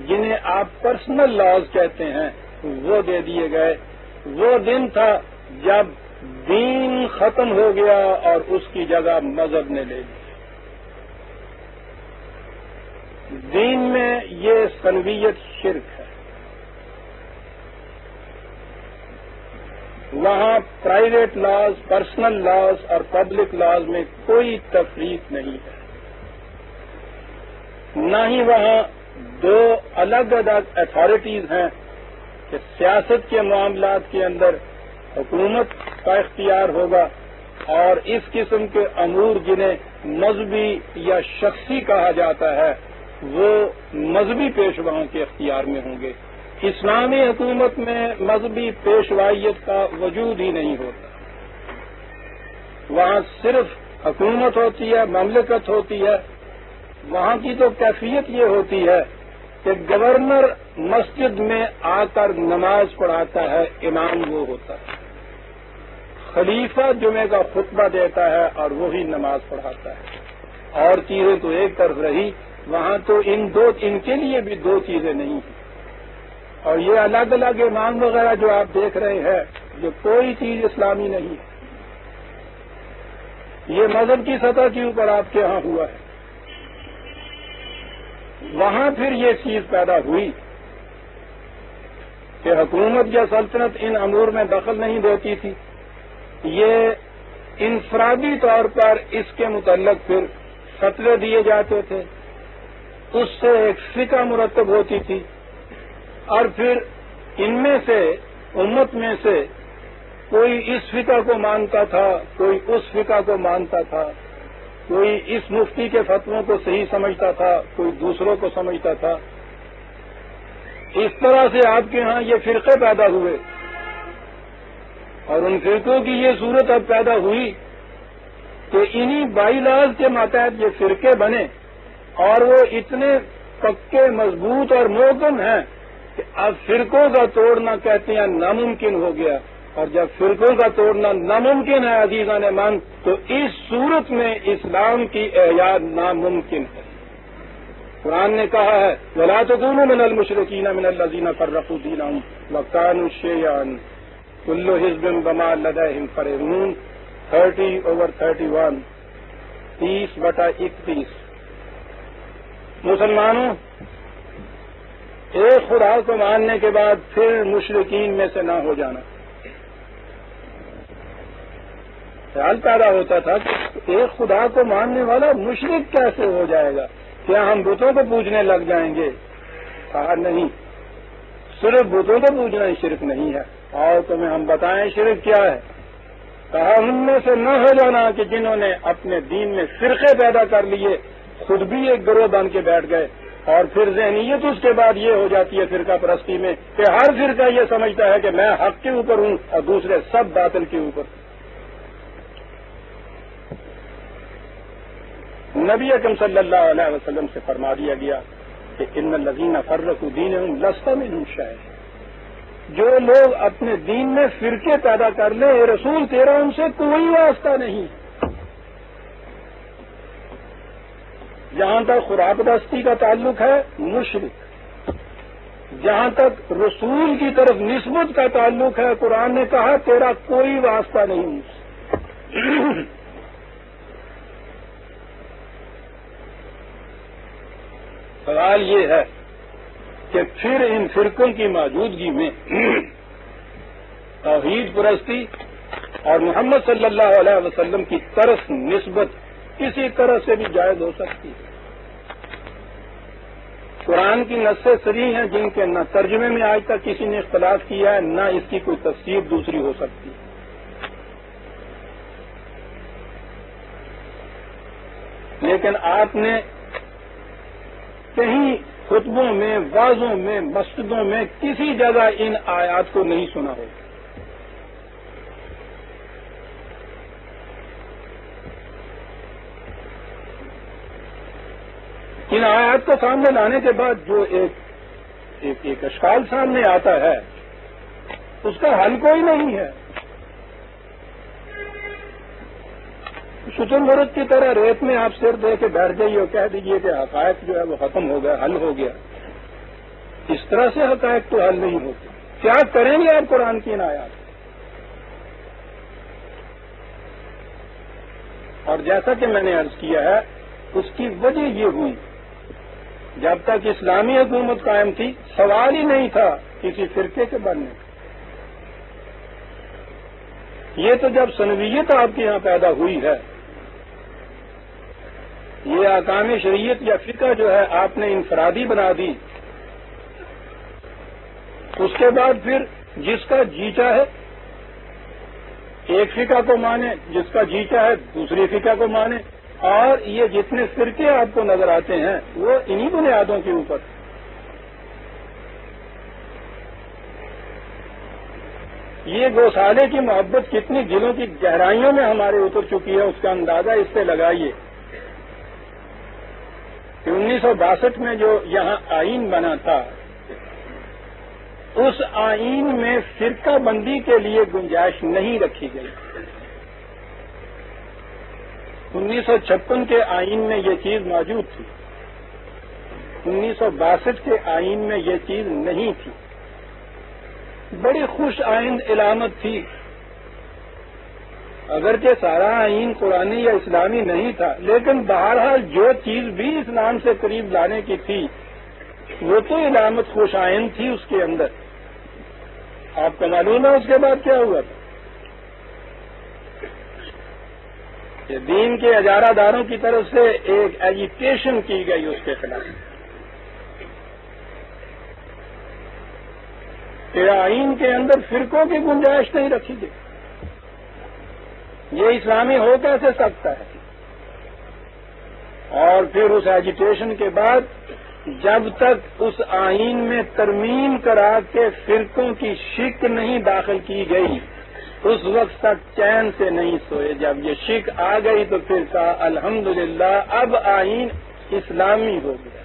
جنہیں آپ پرسنل لاز کہتے ہیں وہ دے دیے گئے۔ وہ دن تھا جب دین ختم ہو گیا اور اس کی جگہ مذہب نے لے لی۔ دین میں یہ سنویت شرک ہے، وہاں پرائیویٹ لاز، پرسنل لاز اور پبلک لاز میں کوئی تفریق نہیں ہے، نہ ہی وہاں دو الگ الگ اتھارٹیز ہیں کہ سیاست کے معاملات کے اندر حکومت کا اختیار ہوگا، اور اس قسم کے امور جنہیں مذہبی یا شخصی کہا جاتا ہے وہ مذہبی پیشواؤں کے اختیار میں ہوں گے۔ اسلامی حکومت میں مذہبی پیشوائیت کا وجود ہی نہیں ہوتا، وہاں صرف حکومت ہوتی ہے، مملکت ہوتی ہے۔ وہاں کی تو کیفیت یہ ہوتی ہے کہ گورنر مسجد میں آ کر نماز پڑھاتا ہے، امام وہ ہوتا ہے، خلیفہ جمعے کا خطبہ دیتا ہے اور وہی نماز پڑھاتا ہے، اور چیزیں تو ایک طرف رہی، وہاں تو ان کے لیے بھی دو چیزیں نہیں ہیں۔ اور یہ الگ الگ امام وغیرہ جو آپ دیکھ رہے ہیں، یہ کوئی چیز اسلامی نہیں ہے، یہ مذہب کی سطح کے اوپر آپ کے ہاں ہوا ہے۔ وہاں پھر یہ چیز پیدا ہوئی کہ حکومت یا سلطنت ان امور میں دخل نہیں دیتی تھی، یہ انفرادی طور پر اس کے متعلق پھر فتوے دیے جاتے تھے، اس سے ایک فقہ مرتب ہوتی تھی، اور پھر ان میں سے امت میں سے کوئی اس فقہ کو مانتا تھا، کوئی اس فقہ کو مانتا تھا، کوئی اس مفتی کے فتووں کو صحیح سمجھتا تھا، کوئی دوسروں کو سمجھتا تھا۔ اس طرح سے آپ کے ہاں یہ فرقے پیدا ہوئے، اور ان فرقوں کی یہ صورت اب پیدا ہوئی کہ انہی بائی لاز کے ماتحت یہ فرقے بنے، اور وہ اتنے پکے، مضبوط اور محکم ہیں کہ اب فرقوں کا توڑنا کہتے ہیں ناممکن ہو گیا، اور جب فرقوں کا توڑنا ناممکن ہے عزیزان من، تو اس صورت میں اسلام کی ایجاد ناممکن ہے۔ قرآن نے کہا ہے وَلَا تَكُونُوا مِنَ الْمُشْرِكِينَ مِنَ الَّذِينَ فَرَّقُوا دِينَهُمْ وَكَانُوا شِيَعًا كُلُّ حِزْبٍ بِمَا لَدَيْهِمْ فَرِحُونَ 30/31 30/31۔ مسلمانوں، ایک خدا کو ماننے کے بعد پھر مشرکین میں سے نہ ہو جانا۔ خیال پیدا ہوتا تھا کہ ایک خدا کو ماننے والا مشرک کیسے ہو جائے گا؟ کیا ہم بتوں کو پوجنے لگ جائیں گے؟ کہا نہیں، صرف بتوں کو پوجنا ہی شرک نہیں ہے، اور تمہیں ہم بتائیں شرک کیا ہے۔ کہا ان میں سے نہ ہو جانا کہ جنہوں نے اپنے دین میں فرقے پیدا کر لیے، خود بھی ایک گروہ بن کے بیٹھ گئے، اور پھر ذہنیت اس کے بعد یہ ہو جاتی ہے فرقہ پرستی میں کہ ہر فرقہ یہ سمجھتا ہے کہ میں حق کے اوپر ہوں اور دوسرے سب باطل کے اوپر۔ نبی اکرم صلی اللہ علیہ وسلم سے فرما دیا گیا کہ ان الذین فرقوا دینہم لست منہم شیء، جو لوگ اپنے دین میں فرقے پیدا کر لیں، اے رسول تیرا ان سے کوئی واسطہ نہیں۔ جہاں تک خوراک پرستی کا تعلق ہے مشرک، جہاں تک رسول کی طرف نسبت کا تعلق ہے قرآن نے کہا تیرا کوئی واسطہ نہیں۔ سوال یہ ہے کہ پھر ان فرقوں کی موجودگی میں توحید پرستی اور محمد صلی اللہ علیہ وسلم کی طرف نسبت کسی طرح سے بھی جائز ہو سکتی ہے؟ قرآن کی نصیں صریح ہیں جن کے نہ ترجمے میں آج تک کسی نے اختلاف کیا ہے، نہ اس کی کوئی تفسیر دوسری ہو سکتی ہے۔ لیکن آپ نے کہیں خطبوں میں، وعظوں میں، مسجدوں میں کسی جگہ ان آیات کو نہیں سنا ہوگا۔ ان آیات کو سامنے لانے کے بعد جو ایک اشکال سامنے آتا ہے، اس کا حل کوئی نہیں ہے۔ ستون مرد کی طرح ریت میں آپ سر دے کے بیٹھ جائیے اور کہہ دیجئے کہ حقائق جو ہے وہ ختم ہو گیا، حل ہو گیا۔ اس طرح سے حقائق تو حل نہیں ہوتے۔ کیا کریں گے آپ قرآن کی ان آیات؟ اور جیسا کہ میں نے عرض کیا ہے، اس کی وجہ یہ ہوئی، جب تک اسلامی حکومت قائم تھی سوال ہی نہیں تھا کسی فرقے کے بننے کا۔ یہ تو جب سنویت آپ کے یہاں پیدا ہوئی ہے، یہ احکام شریعت یا فقہ جو ہے آپ نے انفرادی بنا دی، اس کے بعد پھر جس کا جی چاہے ایک فقہ کو مانے، جس کا جی چاہے دوسری فقہ کو مانے، اور یہ جتنے فرقے آپ کو نظر آتے ہیں وہ انہی بنیادوں کے اوپر۔ یہ گوسالے کی محبت کتنی دلوں کی گہرائیوں میں ہمارے اتر چکی ہے، اس کا اندازہ اس سے لگائیے کہ 1962 میں جو یہاں آئین بنا تھا، اس آئین میں فرقہ بندی کے لیے گنجائش نہیں رکھی گئی۔ 1956 کے آئین میں یہ چیز موجود تھی، 1962 کے آئین میں یہ چیز نہیں تھی۔ بڑی خوش آئند علامت تھی، اگرچہ سارا آئین قرآنی یا اسلامی نہیں تھا، لیکن بہرحال جو چیز بھی اسلام سے قریب لانے کی تھی وہ تو علامت خوش آئند تھی اس کے اندر۔ آپ کو معلوم ہے اس کے بعد کیا ہوا تھا؟ کہ دین کے اجارہ داروں کی طرف سے ایک ایجیٹیشن کی گئی اس کے خلاف کہ آئین کے اندر فرقوں کی گنجائش نہیں رکھی گئی۔ یہ اسلامی ہو کیسے سکتا ہے؟ اور پھر اس ایجیٹیشن کے بعد جب تک اس آئین میں ترمیم کرا کے فرقوں کی شک نہیں داخل کی گئی، اس وقت تک چین سے نہیں سوئے۔ جب یہ شک آ گئی تو پھر کہا الحمدللہ اب آئین اسلامی ہو گیا۔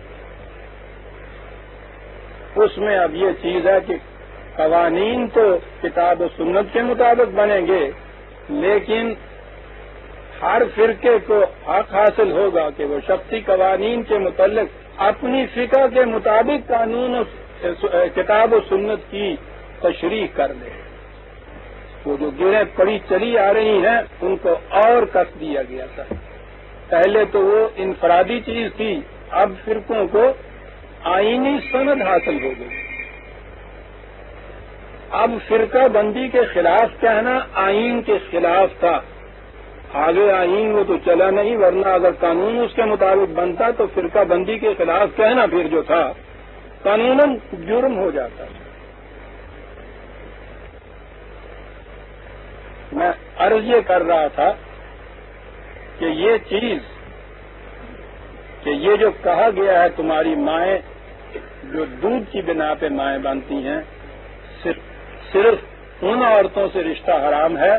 اس میں اب یہ چیز ہے کہ قوانین تو کتاب و سنت کے مطابق بنیں گے، لیکن ہر فرقے کو حق حاصل ہوگا کہ وہ شخصی قوانین کے متعلق اپنی فقہ کے مطابق قانون کتاب و سنت کی تشریح کر لے۔ وہ جو گرہیں پڑی چلی آ رہی ہیں ان کو اور کس دیا گیا تھا۔ پہلے تو وہ انفرادی چیز تھی، اب فرقوں کو آئینی سند حاصل ہو گئی۔ اب فرقہ بندی کے خلاف کہنا آئین کے خلاف تھا۔ آگے آئین وہ تو چلا نہیں، ورنہ اگر قانون اس کے مطابق بنتا تو فرقہ بندی کے خلاف کہنا پھر جو تھا قانوناً جرم ہو جاتا۔ میں عرض یہ کر رہا تھا کہ یہ چیز کہ یہ جو کہا گیا ہے تمہاری مائیں جو دودھ کی بنا پہ مائیں بنتی ہیں، صرف ان عورتوں سے رشتہ حرام ہے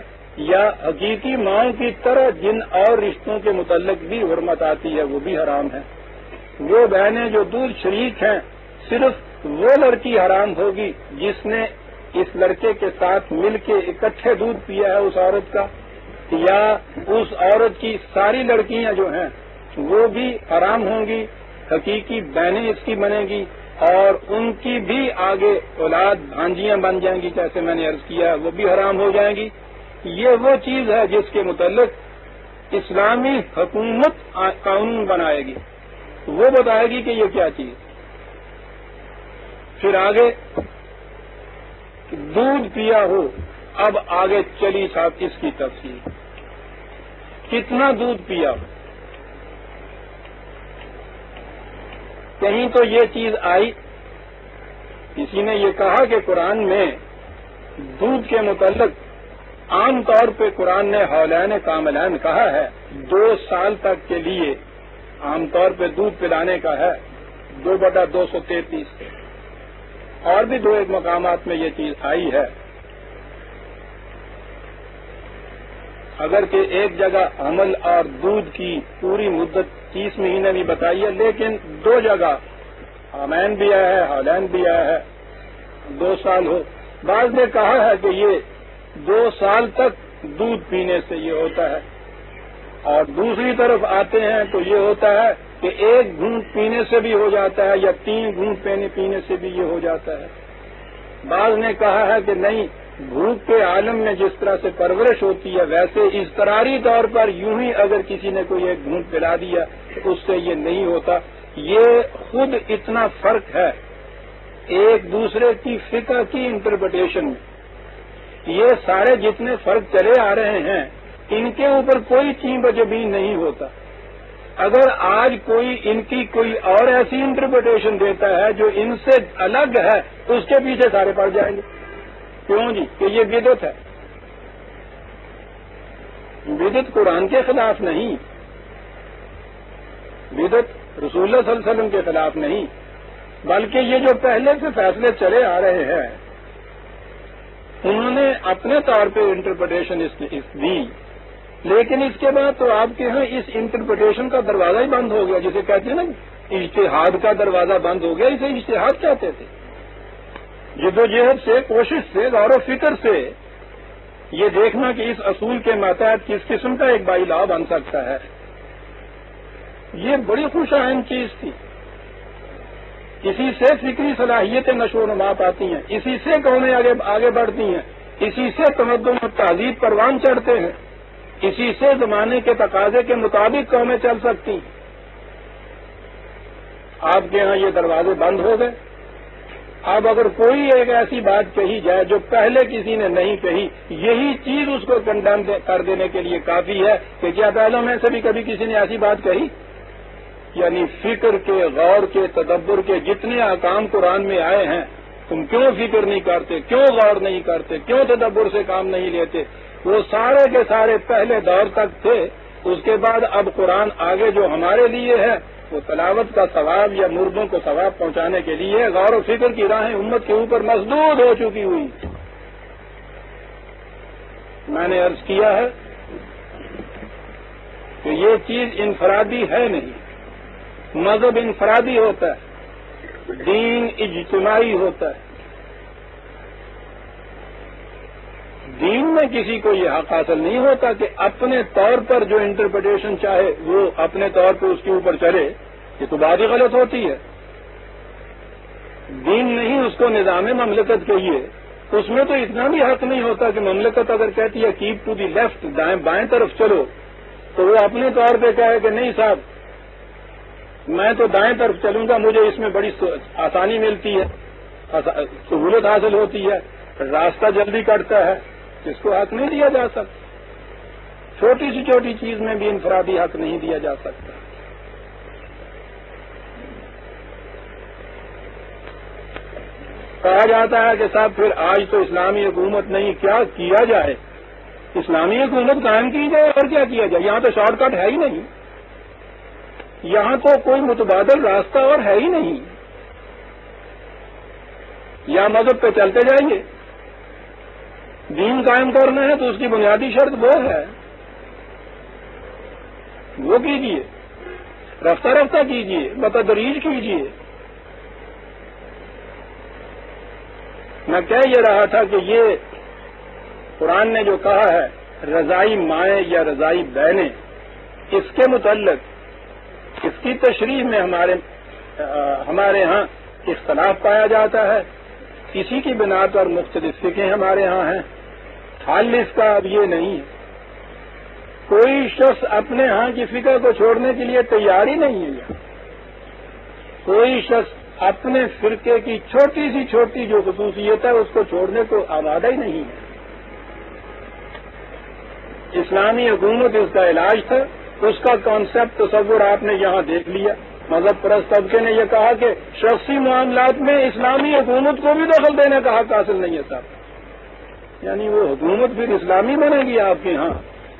یا حقیقی ماؤں کی طرح جن اور رشتوں کے متعلق بھی حرمت آتی ہے وہ بھی حرام ہے؟ وہ بہنیں جو دودھ شریک ہیں، صرف وہ لڑکی حرام ہوگی جس نے اس لڑکے کے ساتھ مل کے اکٹھے دودھ پیا ہے اس عورت کا، یا اس عورت کی ساری لڑکیاں جو ہیں وہ بھی حرام ہوں گی، حقیقی بہنیں اس کی بنیں گی اور ان کی بھی آگے اولاد بھانجیاں بن جائیں گی، جیسے میں نے عرض کیا وہ بھی حرام ہو جائیں گی۔ یہ وہ چیز ہے جس کے متعلق اسلامی حکومت قانون بنائے گی، وہ بتائے گی کہ یہ کیا چیز۔ پھر آگے دودھ پیا ہو، اب آگے چلی صاحب اس کی تفصیل، کتنا دودھ پیا ہو۔ کہیں تو یہ چیز آئی، کسی نے یہ کہا کہ قرآن میں دودھ کے متعلق عام طور پہ قرآن نے حولین کاملین کہا ہے، 2 سال تک کے لیے عام طور پہ دودھ پلانے کا ہے 2/233 اور بھی 2-1 مقامات میں یہ چیز آئی ہے. اگر کہ ایک جگہ حمل اور دودھ کی پوری مدت 30 مہینے بھی بتائی ہے، لیکن 2 جگہ حمین بھی آیا ہے، ہالینڈ بھی آیا ہے 2 سال ہو. بعض نے کہا ہے کہ یہ 2 سال تک دودھ پینے سے یہ ہوتا ہے، اور دوسری طرف آتے ہیں تو یہ ہوتا ہے کہ 1 گھونٹ پینے سے بھی ہو جاتا ہے یا 3 گھونٹ پینے سے بھی یہ ہو جاتا ہے. بعض نے کہا ہے کہ نہیں، بھوک کے عالم میں جس طرح سے پرورش ہوتی ہے ویسے اضطراری طور پر یوں ہی اگر کسی نے کوئی 1 گھونٹ پلا دیا تو اس سے یہ نہیں ہوتا. یہ خود اتنا فرق ہے ایک دوسرے کی فقہ کی انٹرپریٹیشن میں. یہ سارے جتنے فرق چلے آ رہے ہیں ان کے اوپر کوئی چین بجبین نہیں ہوتا. اگر آج کوئی ان کی کوئی اور ایسی انٹرپریٹیشن دیتا ہے جو ان سے الگ ہے اس کے پیچھے سارے پڑ جائیں گے. کیوں جی؟ کہ یہ بدعت ہے. بدعت قرآن کے خلاف نہیں، بدعت رسول اللہ صلی اللہ علیہ وسلم کے خلاف نہیں، بلکہ یہ جو پہلے سے فیصلے چلے آ رہے ہیں انہوں نے اپنے طور پہ انٹرپریٹیشن اس دی، لیکن اس کے بعد تو آپ کے ہاں اس انٹرپریٹیشن کا دروازہ ہی بند ہو گیا، جسے کہتے ہیں نا اجتہاد کا دروازہ بند ہو گیا. اسے اجتہاد کہتے تھے. جدوجہد سے، کوشش سے، غور و فکر سے یہ دیکھنا کہ اس اصول کے ماتحت کس قسم کا ایک بائی لا بن سکتا ہے، یہ بڑی خوش آئند چیز تھی. اسی سے فکری صلاحیتیں نشو و نما پاتی ہیں، اسی سے قومیں آگے بڑھتی ہیں، اسی سے تمدن و تہذیب پروان چڑھتے ہیں، اسی سے زمانے کے تقاضے کے مطابق قومیں چل سکتی ہیں. آپ کے ہاں یہ دروازے بند ہو گئے. اب اگر کوئی ایک ایسی بات کہی جائے جو پہلے کسی نے نہیں کہی، یہی چیز اس کو کنڈیم کر دینے کے لیے کافی ہے کہ کیا پہلے میں سے بھی کبھی کسی نے ایسی بات کہی؟ یعنی فکر کے، غور کے، تدبر کے جتنے احکام قرآن میں آئے ہیں، تم کیوں فکر نہیں کرتے، کیوں غور نہیں کرتے، کیوں تدبر سے کام نہیں لیتے، وہ سارے کے سارے پہلے دور تک تھے. اس کے بعد اب قرآن آگے جو ہمارے لیے ہے وہ تلاوت کا ثواب یا مردوں کو ثواب پہنچانے کے لیے غور و فکر کی راہیں امت کے اوپر مسدود ہو چکی ہوئی. میں نے عرض کیا ہے کہ یہ چیز انفرادی ہے نہیں. مذہب انفرادی ہوتا ہے، دین اجتماعی ہوتا ہے. دین میں کسی کو یہ حق حاصل نہیں ہوتا کہ اپنے طور پر جو انٹرپریٹیشن چاہے وہ اپنے طور پہ اس کے اوپر چلے. یہ تو بات ہی غلط ہوتی ہے. دین نہیں اس کو نظام مملکت کہیے. اس میں تو اتنا بھی حق نہیں ہوتا کہ مملکت اگر کہتی ہے کیپ ٹو دی لیفٹ، بائیں طرف چلو، تو وہ اپنے طور پہ کہے کہ نہیں صاحب میں تو دائیں طرف چلوں گا، مجھے اس میں بڑی آسانی ملتی ہے، سہولت حاصل ہوتی ہے، راستہ جلدی کٹتا ہے. اس کو حق نہیں دیا جا سکتا. چھوٹی سی چھوٹی چیز میں بھی انفرادی حق نہیں دیا جا سکتا. کہا جاتا ہے کہ صاحب پھر آج تو اسلامی حکومت نہیں، کیا کیا جائے؟ اسلامی حکومت قائم کی جائے اور کیا کیا جائے؟ یہاں تو شارٹ کٹ ہے ہی نہیں، یہاں تو کوئی متبادل راستہ اور ہے ہی نہیں. یا مذہب پہ چلتے جائیں گے. دین قائم کرنا ہے تو اس کی بنیادی شرط وہ ہے، وہ کیجیے، رفتہ رفتہ کیجیے، بتدریج کیجیے. میں کہہ یہ رہا تھا کہ یہ قرآن نے جو کہا ہے رضائی مائیں یا رضائی بہنیں، اس کے متعلق اس کی تشریح میں ہمارے ہاں اختلاف پایا جاتا ہے. اسی کی بنا پر مختلف فقہیں ہمارے ہاں ہیں. حل اس کا اب یہ نہیں ہے. کوئی شخص اپنے ہاں کی فقہ کو چھوڑنے کے لیے تیار ہی نہیں ہے. کوئی شخص اپنے فرقے کی چھوٹی سی چھوٹی جو خصوصیت ہے اس کو چھوڑنے کو آمادہ ہی نہیں ہے. اسلامی حکومت اس کا علاج تھا. اس کا کانسیپٹ تصور آپ نے یہاں دیکھ لیا. مذہب پرست طبقے نے یہ کہا کہ شخصی معاملات میں اسلامی حکومت کو بھی دخل دینے کا حق حاصل نہیں ہے صاحب. یعنی وہ حکومت پھر اسلامی بنے گی آپ کے ہاں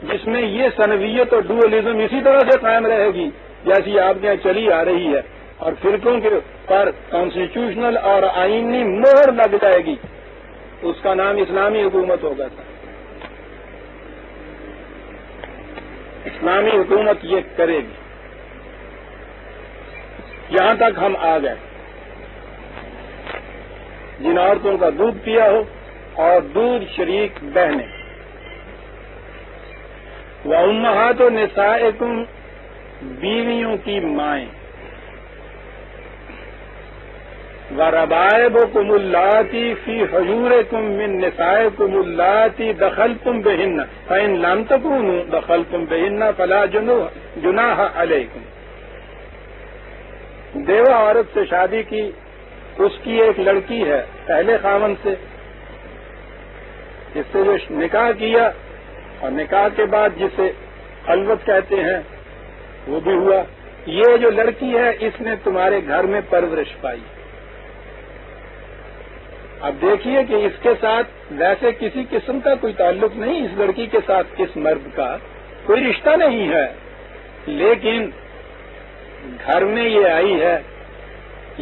جس میں یہ سنویت اور ڈوئلزم اسی طرح سے قائم رہے گی جیسی آپ کے یہاں چلی آ رہی ہے اور فرقوں کے پر کانسٹیٹیوشنل اور آئینی مہر لگ جائے گی، اس کا نام اسلامی حکومت ہوگا. اسلامی حکومت یہ کرے گی. یہاں تک ہم آ گئے. جن عورتوں کا دودھ پیا ہو اور دودھ شریک بہنیں، وَأُمَّهَاتُ نِسَائِكُمْ بیویوں کی مائیں، وَرَبَائِبُكُمُ اللَّاتِي فِي حُجُورِكُم مِّن نِّسَائِكُمُ اللَّاتِي دَخَلْتُم بِهِنَّ فَإِن لَّمْ تَكُونُوا دَخَلْتُم بِهِنَّ فَلَا جُنَاحَ عَلَيْكُمْ. بیوہ عورت سے شادی کی، اس کی ایک لڑکی ہے پہلے خاوند سے، جس سے جو نکاح کیا اور نکاح کے بعد جسے خلوت کہتے ہیں وہ بھی ہوا. یہ جو لڑکی ہے اس نے تمہارے گھر میں پرورش پائی. اب دیکھیے کہ اس کے ساتھ ویسے کسی قسم کا کوئی تعلق نہیں، اس لڑکی کے ساتھ اس مرد کا کوئی رشتہ نہیں ہے، لیکن گھر میں یہ آئی ہے،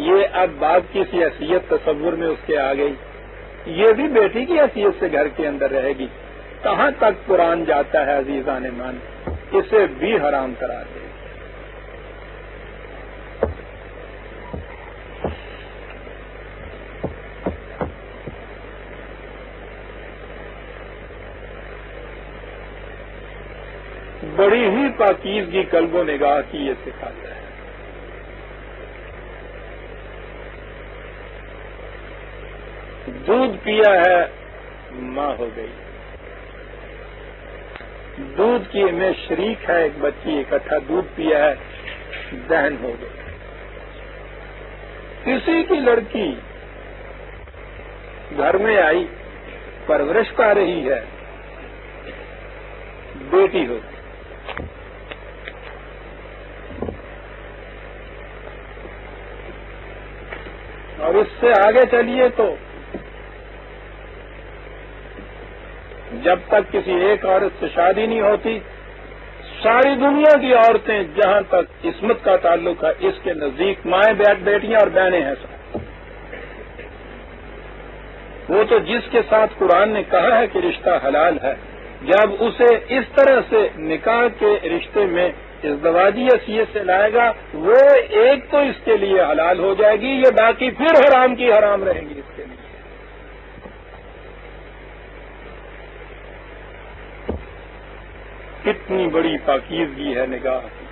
یہ اب باپ کی سی حیثیت تصور میں اس کے آ گئی، یہ بھی بیٹی کی حیثیت سے گھر کے اندر رہے گی. کہاں تک قرآن جاتا ہے عزیزان مان، اسے بھی حرام قرار دے. بڑی ہی پاکیزگی قلب و نگاہ کی یہ سکھاتا ہے. دودھ پیا ہے ماں ہو گئی، دودھ کی میں شریک ہے ایک بچی، اکٹھا دودھ پیا ہے بہن ہو گئی. کسی کی لڑکی گھر میں آئی، پرورش پا رہی ہے، بیٹی ہو گئی. اور اس سے آگے چلیے تو جب تک کسی ایک عورت سے شادی نہیں ہوتی، ساری دنیا کی عورتیں جہاں تک عصمت کا تعلق ہے اس کے نزدیک مائیں بیٹیاں اور بہنیں ہیں. وہ تو جس کے ساتھ قرآن نے کہا ہے کہ رشتہ حلال ہے، جب اسے اس طرح سے نکاح کے رشتے میں ازدواجی حیثیت سے لائے گا، وہ ایک تو اس کے لیے حلال ہو جائے گی، یہ باقی پھر حرام کی حرام رہیں گی اس کے لیے. کتنی بڑی پاکیزگی ہے نگاہ کی.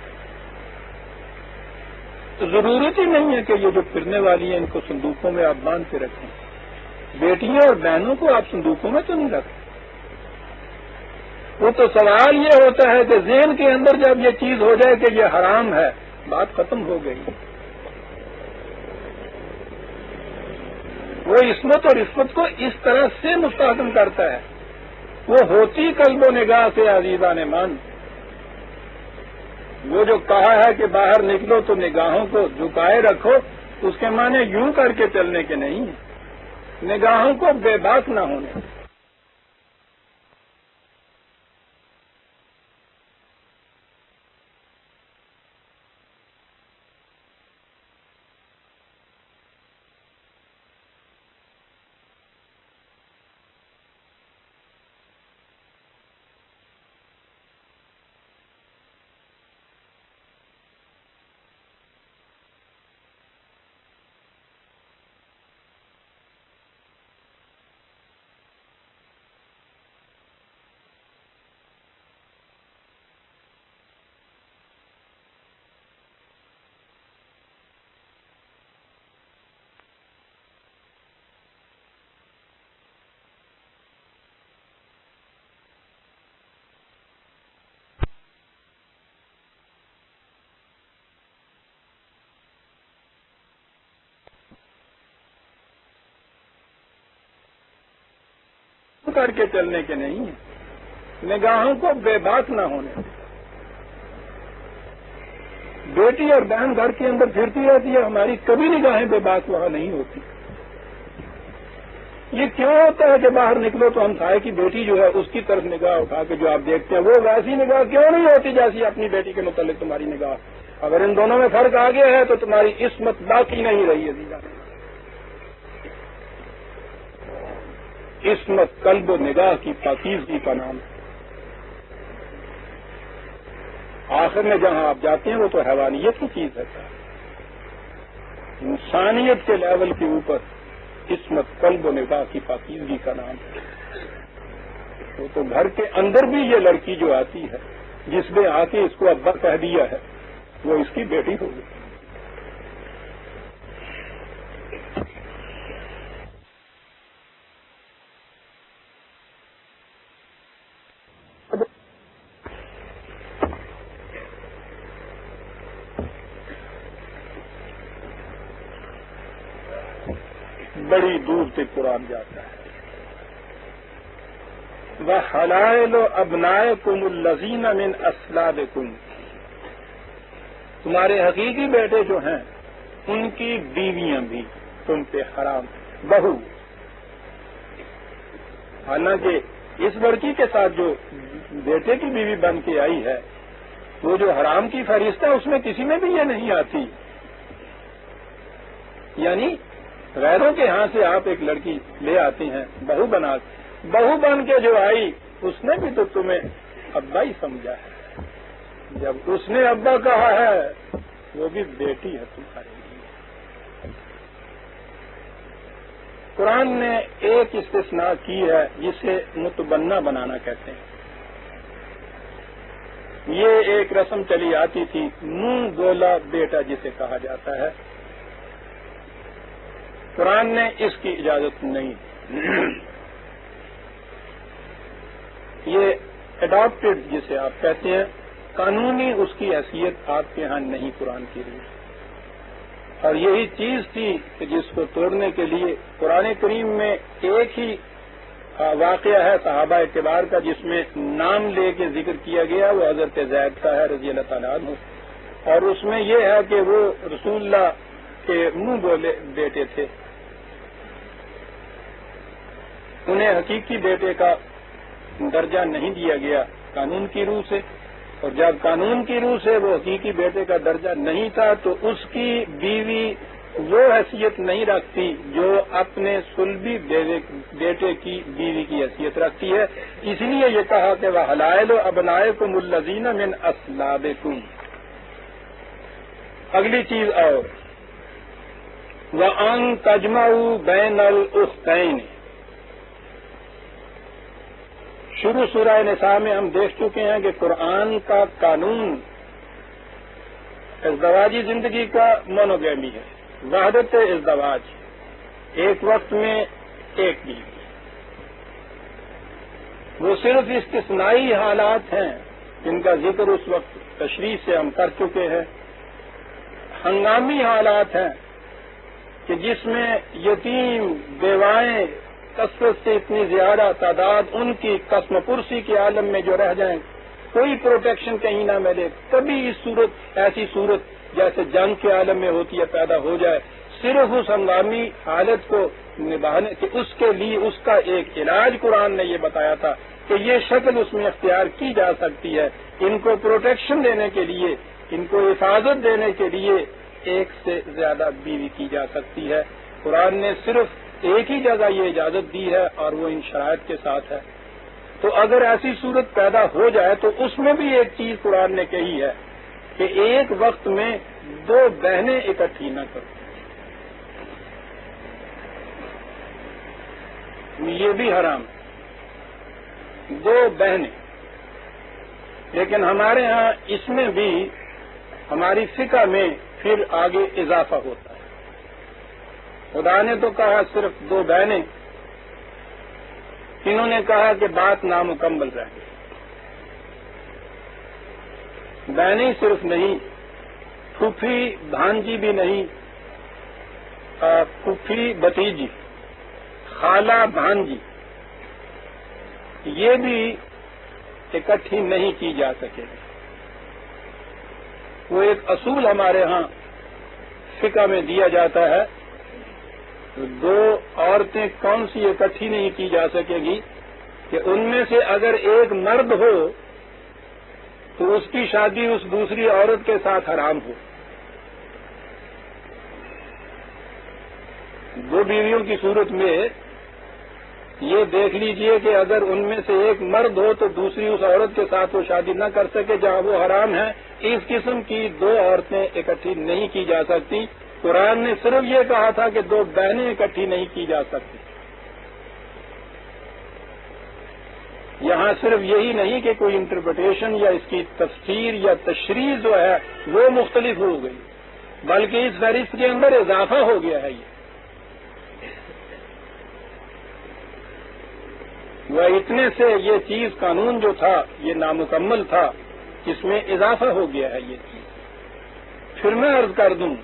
تو ضرورت ہی نہیں ہے کہ یہ جو پھرنے والی ہیں ان کو صندوقوں میں آپ باندھ کے رکھیں. بیٹیاں اور بہنوں کو آپ صندوقوں میں تو نہیں رکھتے. وہ تو سوال یہ ہوتا ہے کہ ذہن کے اندر جب یہ چیز ہو جائے کہ یہ حرام ہے، بات ختم ہو گئی. وہ عصمت اور عصمت کو اس طرح سے مستحکم کرتا ہے، وہ ہوتی قلب و نگاہ سے عزیزان مان. وہ جو کہا ہے کہ باہر نکلو تو نگاہوں کو جھکائے رکھو، اس کے معنی یوں کر کے چلنے کے نہیں، نگاہوں کو بے باک نہ ہونے. کر کے چلنے کے نہیں، نگاہوں کو بے باک نہ ہونے. بیٹی اور بہن گھر کے اندر پھرتی رہتی ہے، ہماری کبھی نگاہیں بے باک وہاں نہیں ہوتی. یہ کیوں ہوتا ہے کہ باہر نکلو تو ہم سائے کی بیٹی جو ہے اس کی طرف نگاہ اٹھا کے جو آپ دیکھتے ہیں وہ ویسی نگاہ کیوں نہیں ہوتی جیسی اپنی بیٹی کے متعلق تمہاری نگاہ؟ اگر ان دونوں میں فرق آ گیا ہے تو تمہاری عصمت باقی نہیں رہی ہے. عصمت قلب و نگاہ کی پاکیزگی کا نام ہے. آخر میں جہاں آپ جاتے ہیں وہ تو حیوانیت کی چیز ہے. انسانیت کے لیول کے اوپر عصمت قلب و نگاہ کی پاکیزگی کا نام ہے. وہ تو گھر کے اندر بھی یہ لڑکی جو آتی ہے جس نے آ کے اس کو ابا کہہ دیا ہے وہ اس کی بیٹی ہوگی. بڑی دور تک قرآن جاتا ہے. وَحَلَائِلُ أَبْنَائِكُمُ الَّذِينَ مِنْ أَصْلَابِكُمْ، تمہارے حقیقی بیٹے جو ہیں ان کی بیویاں بھی تم پہ حرام. بہو، حالانکہ اس لڑکی کے ساتھ جو بیٹے کی بیوی بن کے آئی ہے وہ جو حرام کی فہرست ہے اس میں کسی میں بھی یہ نہیں آتی. یعنی غیروں کے ہاں سے آپ ایک لڑکی لے آتے ہیں بہو بن کے جو آئی اس نے بھی تو تمہیں ابا ہی سمجھا ہے. جب اس نے ابا کہا ہے وہ بھی بیٹی ہے تمہارے لیے. قرآن نے ایک استثناء کی ہے جسے متبنہ بنانا کہتے ہیں. یہ ایک رسم چلی آتی تھی منہ بولا بیٹا جسے کہا جاتا ہے. قرآن نے اس کی اجازت نہیں. یہ اڈاپٹڈ جسے آپ کہتے ہیں قانونی اس کی حیثیت آپ کے ہاں نہیں قرآن کی روح. اور یہی چیز تھی کہ جس کو توڑنے کے لیے قرآن کریم میں ایک ہی واقعہ ہے صحابہ کبار کا جس میں نام لے کے ذکر کیا گیا، وہ حضرت زید کا ہے رضی اللہ تعالیٰ عنہ. اور اس میں یہ ہے کہ وہ رسول اللہ کے منہ بولے بیٹے تھے. انہیں حقیقی بیٹے کا درجہ نہیں دیا گیا قانون کی روح سے، اور جب قانون کی روح سے وہ حقیقی بیٹے کا درجہ نہیں تھا تو اس کی بیوی وہ حیثیت نہیں رکھتی جو اپنے صلبی بیٹے کی بیوی کی حیثیت رکھتی ہے. اس لیے یہ کہا کہ وَحَلَائِلُ أَبْنَائِكُمُ الَّذِينَ مِنْ أَصْلَابِكُمْ. اگلی چیز اور وَأَن تَجْمَعُوا بَيْنَ الْأُخْتَيْنِ. شروع سورہ نساء میں ہم دیکھ چکے ہیں کہ قرآن کا قانون ازدواجی زندگی کا مونوگیمی ہے، وحدت ازدواج، ایک وقت میں ایک بیوی. وہ صرف استثنائی حالات ہیں جن کا ذکر اس وقت تشریح سے ہم کر چکے ہیں. ہنگامی حالات ہیں کہ جس میں یتیم بیوائیں کثرت سے اتنی زیادہ تعداد ان کی قسم پرسی کے عالم میں جو رہ جائیں، کوئی پروٹیکشن کہیں نہ ملے. کبھی ایسی صورت جیسے جنگ کے عالم میں ہوتی ہے پیدا ہو جائے. صرف اس ہنگامی حالت کو نبھانے کے اس کے لیے اس کا ایک علاج قرآن نے یہ بتایا تھا کہ یہ شکل اس میں اختیار کی جا سکتی ہے. ان کو پروٹیکشن دینے کے لیے، ان کو حفاظت دینے کے لیے ایک سے زیادہ بیوی کی جا سکتی ہے. قرآن نے صرف ایک ہی جگہ یہ اجازت دی ہے اور وہ ان شرائط کے ساتھ ہے. تو اگر ایسی صورت پیدا ہو جائے تو اس میں بھی ایک چیز قرآن نے کہی ہے کہ ایک وقت میں دو بہنیں اکٹھی نہ کرو. یہ بھی حرام ہے، دو بہنیں. لیکن ہمارے ہاں اس میں بھی ہماری فقہ میں پھر آگے اضافہ ہوتا ہے. خدا نے تو کہا صرف دو بہنیں، انہوں نے کہا کہ بات نامکمل رہ گئی. بہنیں صرف نہیں، پھوپھی بھانجی بھی نہیں، پھوپھی بھتیجی، خالہ بھانجی، یہ بھی اکٹھی نہیں کی جا سکے. وہ ایک اصول ہمارے ہاں فقہ میں دیا جاتا ہے، دو عورتیں کون سی اکٹھی نہیں کی جا سکے گی کہ ان میں سے اگر ایک مرد ہو تو اس کی شادی اس دوسری عورت کے ساتھ حرام ہو. دو بیویوں کی صورت میں یہ دیکھ لیجئے کہ اگر ان میں سے ایک مرد ہو تو دوسری اس عورت کے ساتھ وہ شادی نہ کر سکے جہاں وہ حرام ہے. اس قسم کی دو عورتیں اکٹھی نہیں کی جا سکتی. قرآن نے صرف یہ کہا تھا کہ دو بہنیں اکٹھی نہیں کی جا سکتی. یہاں صرف یہی نہیں کہ کوئی انٹرپریٹیشن یا اس کی تفسیر یا تشریح جو ہے وہ مختلف ہو گئی، بلکہ اس فہرست کے اندر اضافہ ہو گیا ہے. وہ اتنے سے یہ چیز قانون جو تھا یہ نامکمل تھا، اس میں اضافہ ہو گیا ہے یہ چیز. پھر میں عرض کر دوں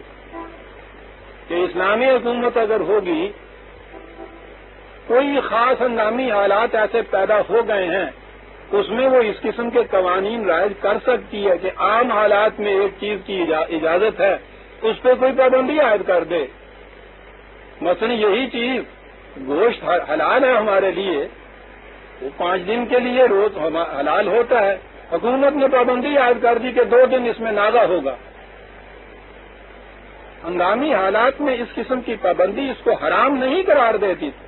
کہ اسلامی حکومت اگر ہوگی، کوئی خاص ہنگامی حالات ایسے پیدا ہو گئے ہیں اس میں وہ اس قسم کے قوانین رائج کر سکتی ہے کہ عام حالات میں ایک چیز کی اجازت ہے اس پہ کوئی پابندی عائد کر دے. مثلا یہی چیز گوشت حلال ہے ہمارے لیے، وہ 5 دن کے لیے روز حلال ہوتا ہے، حکومت نے پابندی عائد کر دی کہ 2 دن اس میں ناغہ ہوگا. ہنگامی حالات میں اس قسم کی پابندی اس کو حرام نہیں قرار دیتی تھی.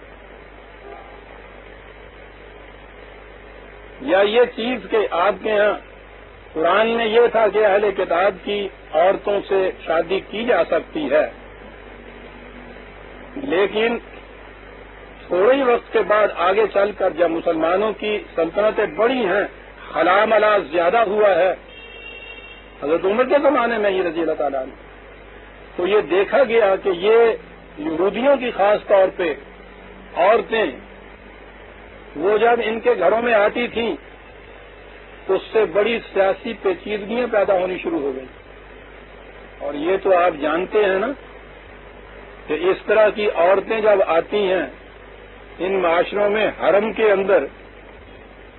یا یہ چیز کہ آپ کے ہاں قرآن نے یہ تھا کہ اہل کتاب کی عورتوں سے شادی کی جا سکتی ہے، لیکن تھوڑے ہی وقت کے بعد آگے چل کر جب مسلمانوں کی سلطنتیں بڑی ہیں، خلا ملا زیادہ ہوا ہے، حضرت عمر کے زمانے میں ہی رضی اللہ تعالیٰ عنہ، تو یہ دیکھا گیا کہ یہ یہودیوں کی خاص طور پہ عورتیں وہ جب ان کے گھروں میں آتی تھیں تو اس سے بڑی سیاسی پیچیدگیاں پیدا ہونی شروع ہو گئی. اور یہ تو آپ جانتے ہیں نا کہ اس طرح کی عورتیں جب آتی ہیں ان معاشروں میں حرم کے اندر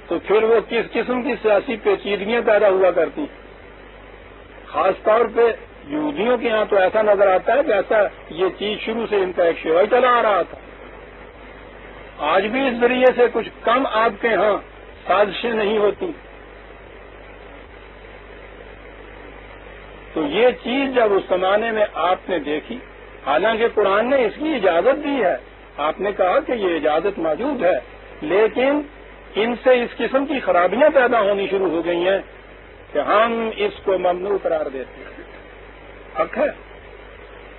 تو پھر وہ کس قسم کی سیاسی پیچیدگیاں پیدا ہوا کرتی. خاص طور پہ یہودیوں کے ہاں تو ایسا نظر آتا ہے کہ ایسا یہ چیز شروع سے ان کا ایک شیوہ چلا آ رہا تھا. آج بھی اس ذریعے سے کچھ کم آپ کے ہاں سازشیں نہیں ہوتی. تو یہ چیز جب اس زمانے میں آپ نے دیکھی، حالانکہ قرآن نے اس کی اجازت دی ہے، آپ نے کہا کہ یہ اجازت موجود ہے، لیکن ان سے اس قسم کی خرابیاں پیدا ہونی شروع ہو گئی ہیں کہ ہم اس کو ممنوع قرار دیتے ہیں. حق ہے،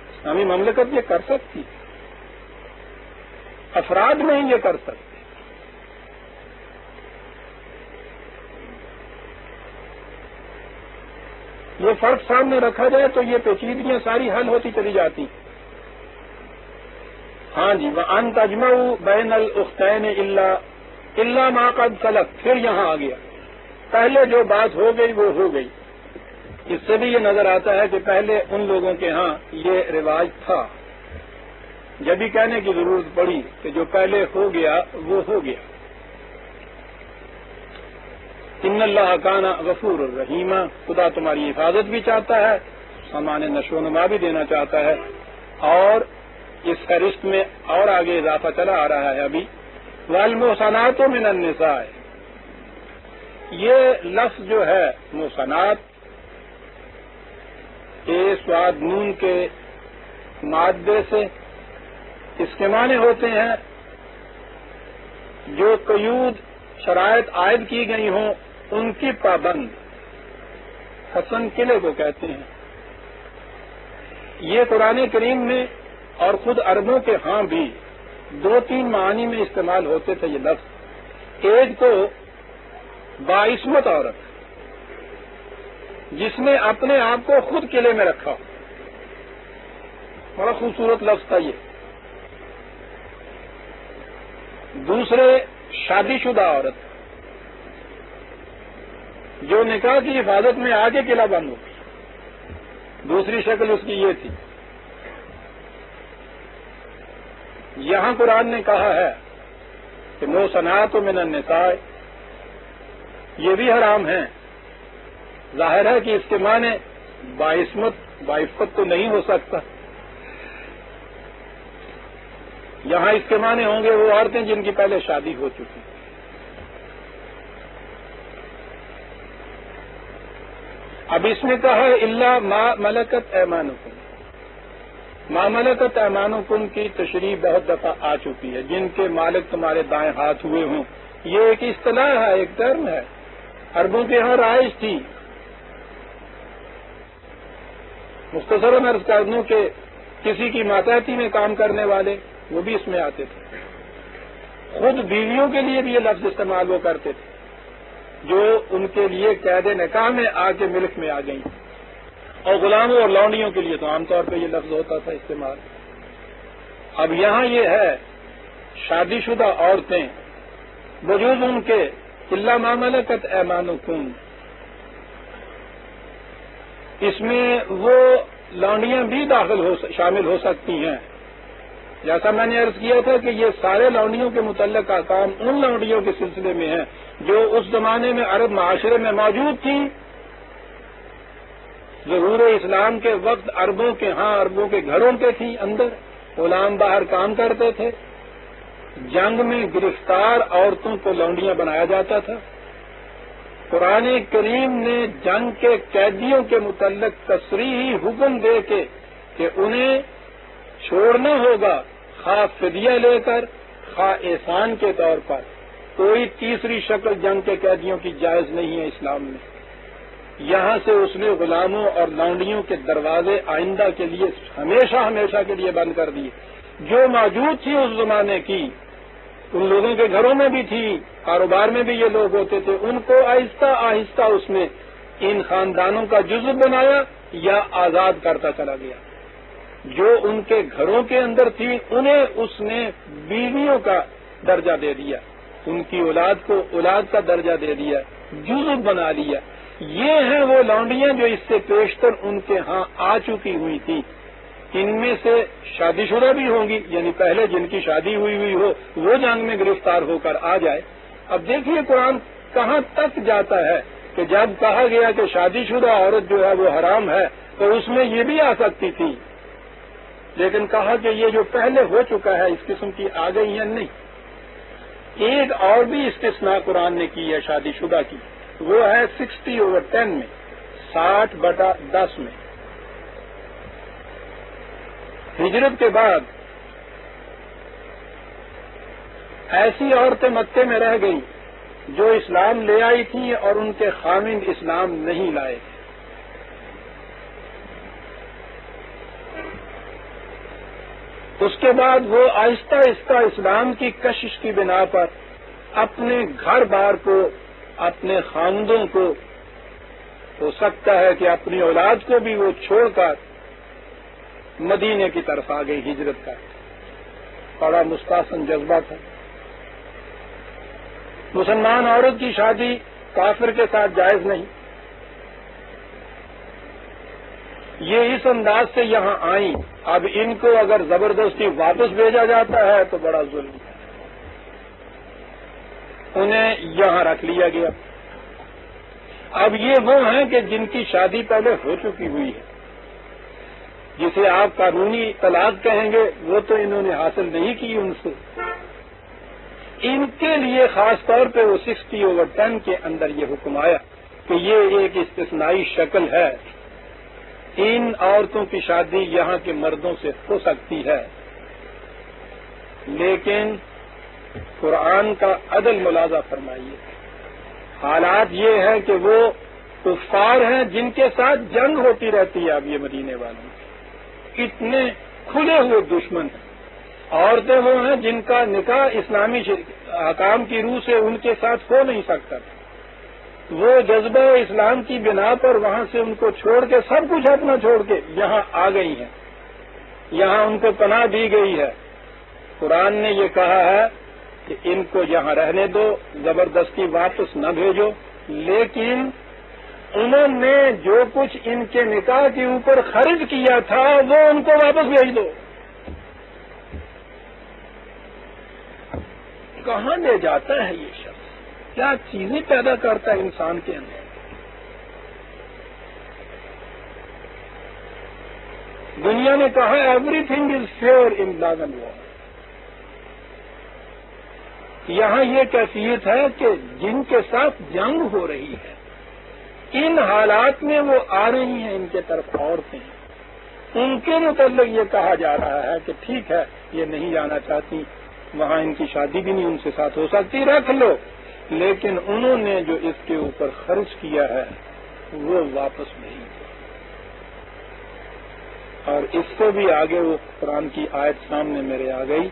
اسلامی مملکت یہ کر سکتی، افراد نہیں یہ کر سکتے. یہ فرق سامنے رکھا جائے تو یہ پیچیدگیاں ساری حل ہوتی چلی جاتی. ہاں جی، وَأَن تَجْمَعُوا بَيْنَ الْأُخْتَيْنِ إِلَّا مَا قَدْ سَلَفَ، پھر یہاں آ گیا. پہلے جو بات ہو گئی وہ ہو گئی. اس سے بھی یہ نظر آتا ہے کہ پہلے ان لوگوں کے ہاں یہ رواج تھا. جب بھی کہنے کی ضرورت پڑی کہ جو پہلے ہو گیا وہ ہو گیا. ان اللہ کان غفور الرحیم، خدا تمہاری حفاظت بھی چاہتا ہے، سامان نشو و نما بھی دینا چاہتا ہے. اور اس فہرست میں اور آگے اضافہ چلا آ رہا ہے ابھی، والمحصنات من النساء. یہ لفظ جو ہے محصنات، سواد نون کے مادے سے اس کے معنی ہوتے ہیں جو قیود شرائط عائد کی گئی ہوں ان کی پابند. حسن قلعے کو کہتے ہیں. یہ قرآن کریم میں اور خود عربوں کے ہاں بھی 2-3 معانی میں استعمال ہوتے تھے یہ لفظ. ایک تو باعصمت عورت جس نے اپنے آپ کو خود قلعے میں رکھا، بڑا خوبصورت لفظ تھا یہ. دوسرے شادی شدہ عورت جو نکاح کی حفاظت میں آگے قلعہ بند ہو، دوسری شکل اس کی یہ تھی. یہاں قرآن نے کہا ہے کہ محصنات من النساء یہ بھی حرام ہیں. ظاہر ہے کہ اس کے معنی باعصمت تو نہیں ہو سکتا. یہاں اس کے معنی ہوں گے وہ عورتیں جن کی پہلے شادی ہو چکی. اب اس میں کہا الا ما ملکت ایمانکم. ما ملکت ایمانکم کی تشریح بہت دفعہ آ چکی ہے، جن کے مالک تمہارے دائیں ہاتھ ہوئے ہوں. یہ ایک اصطلاح ہے، ایک ٹرم ہے، عربوں کے یہاں رائج تھی. مختصراً عرض کر دوں کہ کسی کی ماتحتی میں کام کرنے والے وہ بھی اس میں آتے تھے. خود بیویوں کے لیے بھی یہ لفظ استعمال وہ کرتے تھے جو ان کے لیے قید نکاح میں آ کے ملک میں آ گئیں، اور غلاموں اور لونڈیوں کے لیے تو عام طور پہ یہ لفظ ہوتا تھا استعمال. اب یہاں یہ ہے شادی شدہ عورتیں وجود ان کے الا ما ملکت ایمانکم، اس میں وہ لونڈیاں بھی شامل ہو سکتی ہیں. جیسا میں نے عرض کیا تھا کہ یہ سارے لونڈیوں کے متعلق احکام ان لونڈیوں کے سلسلے میں ہیں جو اس زمانے میں عرب معاشرے میں موجود تھی. ظہور اسلام کے وقت عربوں کے گھروں کے تھی اندر، غلام باہر کام کرتے تھے. جنگ میں گرفتار عورتوں کو لونڈیاں بنایا جاتا تھا. قرآن کریم نے جنگ کے قیدیوں کے متعلق تصریحی حکم دے کے کہ انہیں چھوڑنا ہوگا، خواہ فدیہ لے کر خواہ احسان کے طور پر. کوئی تیسری شکل جنگ کے قیدیوں کی جائز نہیں ہے اسلام میں. یہاں سے اس نے غلاموں اور لونڈیوں کے دروازے آئندہ کے لیے ہمیشہ کے لیے بند کر دیے. جو موجود تھی اس زمانے کی، ان لوگوں کے گھروں میں بھی تھی، کاروبار میں بھی یہ لوگ ہوتے تھے، ان کو آہستہ آہستہ اس نے ان خاندانوں کا جزو بنایا یا آزاد کرتا چلا گیا. جو ان کے گھروں کے اندر تھی انہیں اس نے بیویوں کا درجہ دے دیا، ان کی اولاد کو اولاد کا درجہ دے دیا، جزو بنا لیا. یہ ہیں وہ لونڈیاں جو اس سے پیشتر ان کے ہاں آ چکی ہوئی تھی. ان میں سے شادی شدہ بھی ہوں گی، یعنی پہلے جن کی شادی ہوئی ہو وہ جنگ میں گرفتار ہو کر آ جائے. اب دیکھیے قرآن کہاں تک جاتا ہے کہ جب کہا گیا کہ شادی شدہ عورت جو ہے وہ حرام ہے تو اس میں یہ بھی آ سکتی تھی، لیکن کہا کہ یہ جو پہلے ہو چکا ہے اس قسم کی آ گئی ہیں نہیں. ایک اور بھی استثناء قرآن نے کی ہے شادی شدہ کی، وہ ہے 60/10 میں، 60/10 میں. ہجرت کے بعد ایسی عورتیں مکے میں رہ گئیں جو اسلام لے آئی تھیں اور ان کے خاوند اسلام نہیں لائے تھے. اس کے بعد وہ آہستہ آہستہ اسلام کی کشش کی بنا پر اپنے گھر بار کو، اپنے خاندوں کو، ہو سکتا ہے کہ اپنی اولاد کو بھی وہ چھوڑ کر مدینے کی طرف آ گئی ہجرت کر. بڑا مستحسن جذبہ تھا. مسلمان عورت کی شادی کافر کے ساتھ جائز نہیں. یہ اس انداز سے یہاں آئیں. اب ان کو اگر زبردستی واپس بھیجا جاتا ہے تو بڑا ظلم ہے. انہیں یہاں رکھ لیا گیا. اب یہ وہ ہیں کہ جن کی شادی پہلے ہو چکی ہوئی ہے، جسے آپ قانونی طلاق کہیں گے، وہ تو انہوں نے حاصل نہیں کی ان سے. ان کے لیے خاص طور پہ وہ 60/10 کے اندر یہ حکم آیا کہ یہ ایک استثنائی شکل ہے. ان عورتوں کی شادی یہاں کے مردوں سے ہو سکتی ہے، لیکن قرآن کا عدل ملاحظہ فرمائیے. حالات یہ ہے کہ وہ کفار ہیں جن کے ساتھ جنگ ہوتی رہتی ہے. اب یہ مدینے والوں اتنے کھلے ہوئے دشمن ہیں. عورتیں وہ ہیں جن کا نکاح اسلامی احکام کی روح سے ان کے ساتھ ہو نہیں سکتا. وہ جذبہ اسلام کی بنا پر وہاں سے ان کو چھوڑ کے، سب کچھ اپنا چھوڑ کے یہاں آ گئی ہیں. یہاں ان کو پناہ دی گئی ہے. قرآن نے یہ کہا ہے کہ ان کو یہاں رہنے دو، زبردستی واپس نہ بھیجو، لیکن انہوں نے جو کچھ ان کے نکاح کے اوپر خرچ کیا تھا وہ ان کو واپس بھیج دو. کہاں لے جاتا ہے یہ شخص؟ کیا چیزیں پیدا کرتا ہے انسان کے اندر. دنیا نے کہا every thing is fair in love and war. یہاں یہ کیفیت ہے کہ جن کے ساتھ جنگ ہو رہی ہے ان حالات میں وہ آ رہی ہیں، ان کے طرف عورتیں، ان کے متعلق یہ کہا جا رہا ہے کہ ٹھیک ہے یہ نہیں جانا چاہتی، وہاں ان کی شادی بھی نہیں ان سے ساتھ ہو سکتی، رکھ لو، لیکن انہوں نے جو اس کے اوپر خرچ کیا ہے وہ واپس نہیں دیا۔ اور اس سے بھی آگے وہ قرآن کی آیت سامنے میرے آ گئی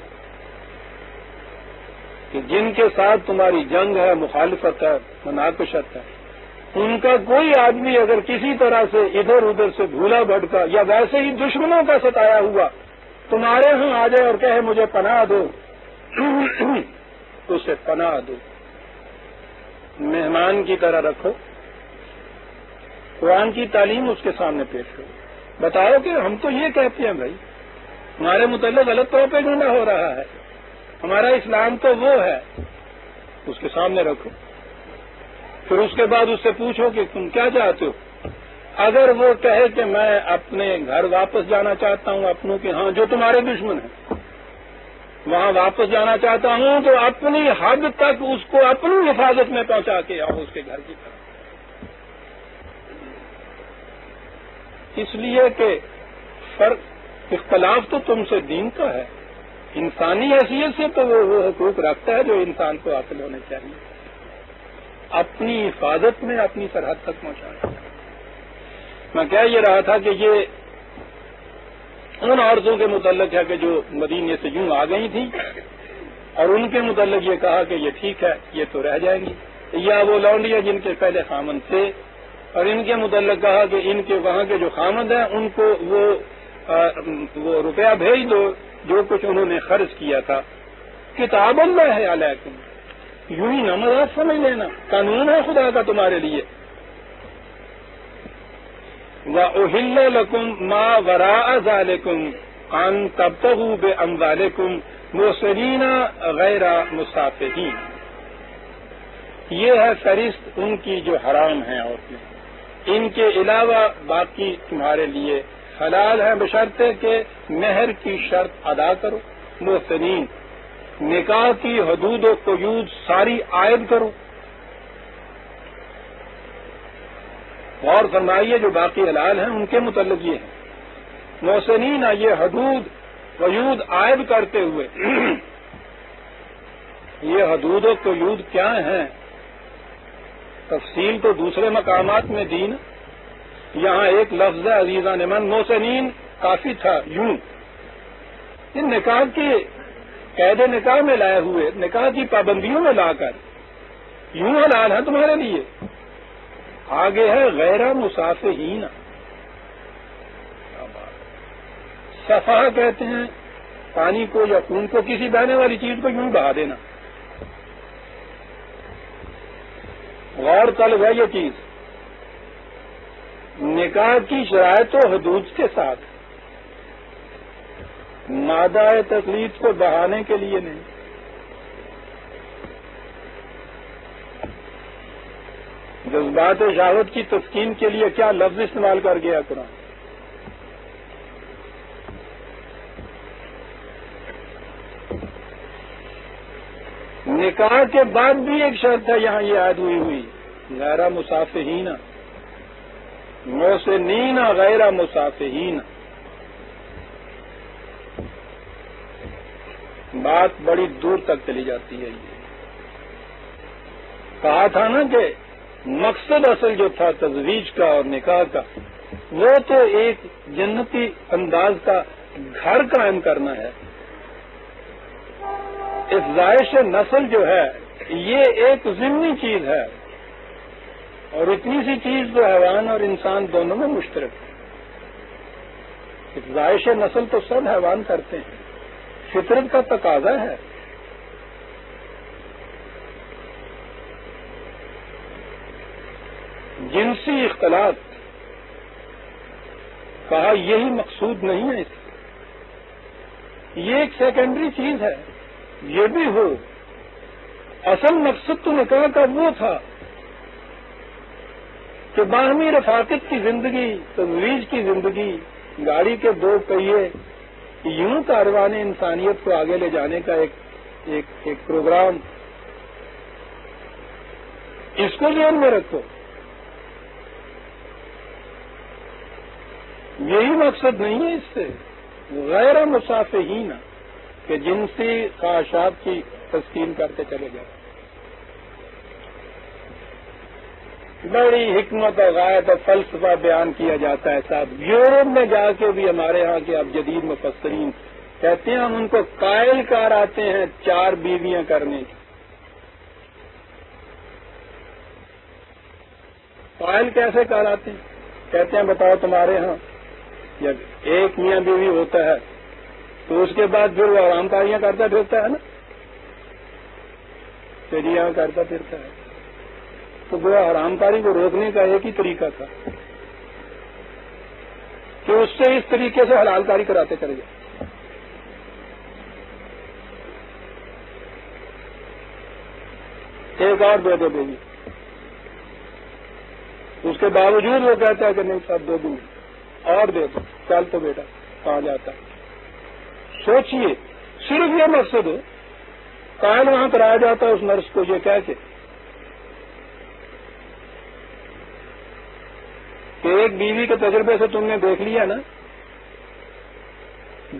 کہ جن کے ساتھ تمہاری جنگ ہے، مخالفت ہے، مناقشت ہے، ان کا کوئی آدمی اگر کسی طرح سے ادھر ادھر سے بھولا بھٹکا یا ویسے ہی دشمنوں کا ستایا ہوا تمہارے ہاں آ جائے اور کہے مجھے پناہ دو، اسے پناہ دو، مہمان کی طرح رکھو، قرآن کی تعلیم اس کے سامنے پیش کرو، بتاؤ کہ ہم تو یہ کہتے ہیں بھائی ہمارے متعلق غلط طور پہ گناہ ہو رہا ہے، ہمارا اسلام تو وہ ہے، اس کے سامنے رکھو، پھر اس کے بعد اس سے پوچھو کہ تم کیا چاہتے ہو۔ اگر وہ کہے کہ میں اپنے گھر واپس جانا چاہتا ہوں، اپنوں کے ہاں جو تمہارے دشمن ہیں وہاں واپس جانا چاہتا ہوں، تو اپنی حد تک اس کو اپنی حفاظت میں پہنچا کے آؤ اس کے گھر کی طرف، اس لیے کہ فرق اختلاف تو تم سے دین کا ہے، انسانی حیثیت سے تو وہ حقوق رکھتا ہے جو انسان کو حاصل ہونے چاہیے، اپنی حفاظت میں اپنی سرحد تک پہنچانا۔ میں کہہ یہ رہا تھا کہ یہ ان عورتوں کے متعلق ہے کہ جو مدینے سے یوں آ گئی تھیں اور ان کے متعلق یہ کہا کہ یہ ٹھیک ہے یہ تو رہ جائیں گی، یا وہ لونڈیاں جن کے پہلے خامند تھے اور ان کے متعلق کہا کہ ان کے وہاں کے جو خامند ہیں ان کو وہ روپیہ بھیج دو جو کچھ انہوں نے خرچ کیا تھا، کتاب اللہ ہے علیکم، یوں ہی نہ مذاق سمجھ لینا، قانون ہے خدا کا تمہارے لیے۔ وَأُحِلَّ لَكُمْ مَا وَرَاءَ ذَلِكُمْ أَن تَبْتَغُوا بِأَمْوَالِكُمْ مُحْصِنِينَ غَيْرَ مُسَافِحِينَ، یہ ہے فہرست ان کی جو حرام ہیں عورتیں، ان کے علاوہ باقی تمہارے لیے حلال ہیں بشرطے کہ مہر کی شرط ادا کرو، محسنین، نکاح کی حدود و قیود ساری عائد کرو۔ غور فرمائیے جو باقی حلال ہیں ان کے متعلق یہ ہے، محسنین یہ حدود قیود عائد کرتے ہوئے یہ حدود و قیود کیا ہیں، تفصیل تو دوسرے مقامات میں دی نا، یہاں ایک لفظ ہے عزیزان من، محسنین کافی تھا، یوں ان نکاح کی قید نکاح میں لائے ہوئے، نکاح کی پابندیوں میں لا کر یوں حلال ہے تمہارے لیے۔ آگے ہے غیر مصافحین، صفحہ کہتے ہیں پانی کو یا خون کو، کسی بہنے والی چیز کو یوں بہا دینا، غور طلب ہے یہ چیز، نکاح کی شرائط و حدود کے ساتھ، مادہ تقلید کو بہانے کے لیے نہیں۔ جذبات شہوت کی تسکین کے لیے کیا لفظ استعمال کر گیا قرآن، نکاح کے بعد بھی ایک شرط ہے یہاں یہ عائد ہوئی غیر مصافحین، محسنین غیر مصافحین، بات بڑی دور تک چلی جاتی ہے۔ یہ کہا تھا نا کہ مقصد اصل جو تھا تزویج کا اور نکاح کا وہ تو ایک جنتی انداز کا گھر قائم کرنا ہے، افزائش نسل جو ہے یہ ایک ضمنی چیز ہے، اور اتنی سی چیز جو حیوان اور انسان دونوں میں مشترک ہے۔ افزائش نسل تو سب حیوان کرتے ہیں، فطرت کا تقاضا ہے۔ جنسی اختلاط کہا یہی مقصود نہیں ہے، اس یہ ایک سیکنڈری چیز ہے، یہ بھی ہو، اصل مقصد تو نکاح کا وہ تھا کہ باہمی رفاقت کی زندگی، تزویج کی زندگی، گاڑی کے دو پہیے، یوں کاروان انسانیت کو آگے لے جانے کا ایک پروگرام، اس کو ذہن میں رکھو۔ یہی مقصد نہیں ہے اس سے، غیر مصافحین کہ جنسی خواہشات کی تسکین کرتے چلے جائیں۔ بڑی حکمت اور غایت اور فلسفہ بیان کیا جاتا ہے صاحب۔ یورپ میں جا کے بھی ہمارے ہاں کے اب جدید مفسرین کہتے ہیں ہم ان کو قائل کار آتے ہیں 4 بیویاں کرنے کی۔ قائل کیسے کار آتے ہیں؟ کہتے ہیں بتاؤ تمہارے ہاں جب ایک میاں بیوی ہوتا ہے تو اس کے بعد پھر وہ آرام کاریاں کرتا پھرتا ہے نا، چریاں کرتا پھرتا ہے، تو وہ حرام کاری کو روکنے کا ایک ہی طریقہ تھا کہ اس سے اس طریقے سے حلال کاری کراتے چلے جائیں۔ ایک اور دے دو بیوی، اس کے باوجود وہ کہتا ہے کہ نہیں صاحب 2 دوں اور دے دو، چل تو بیٹا کہاں جاتا ہے۔ سوچئے صرف یہ مقصد ہو، قائل وہاں کرایا جاتا ہے اس نرس کو یہ کہہ کے کہ ایک بیوی کے تجربے سے تم نے دیکھ لیا نا،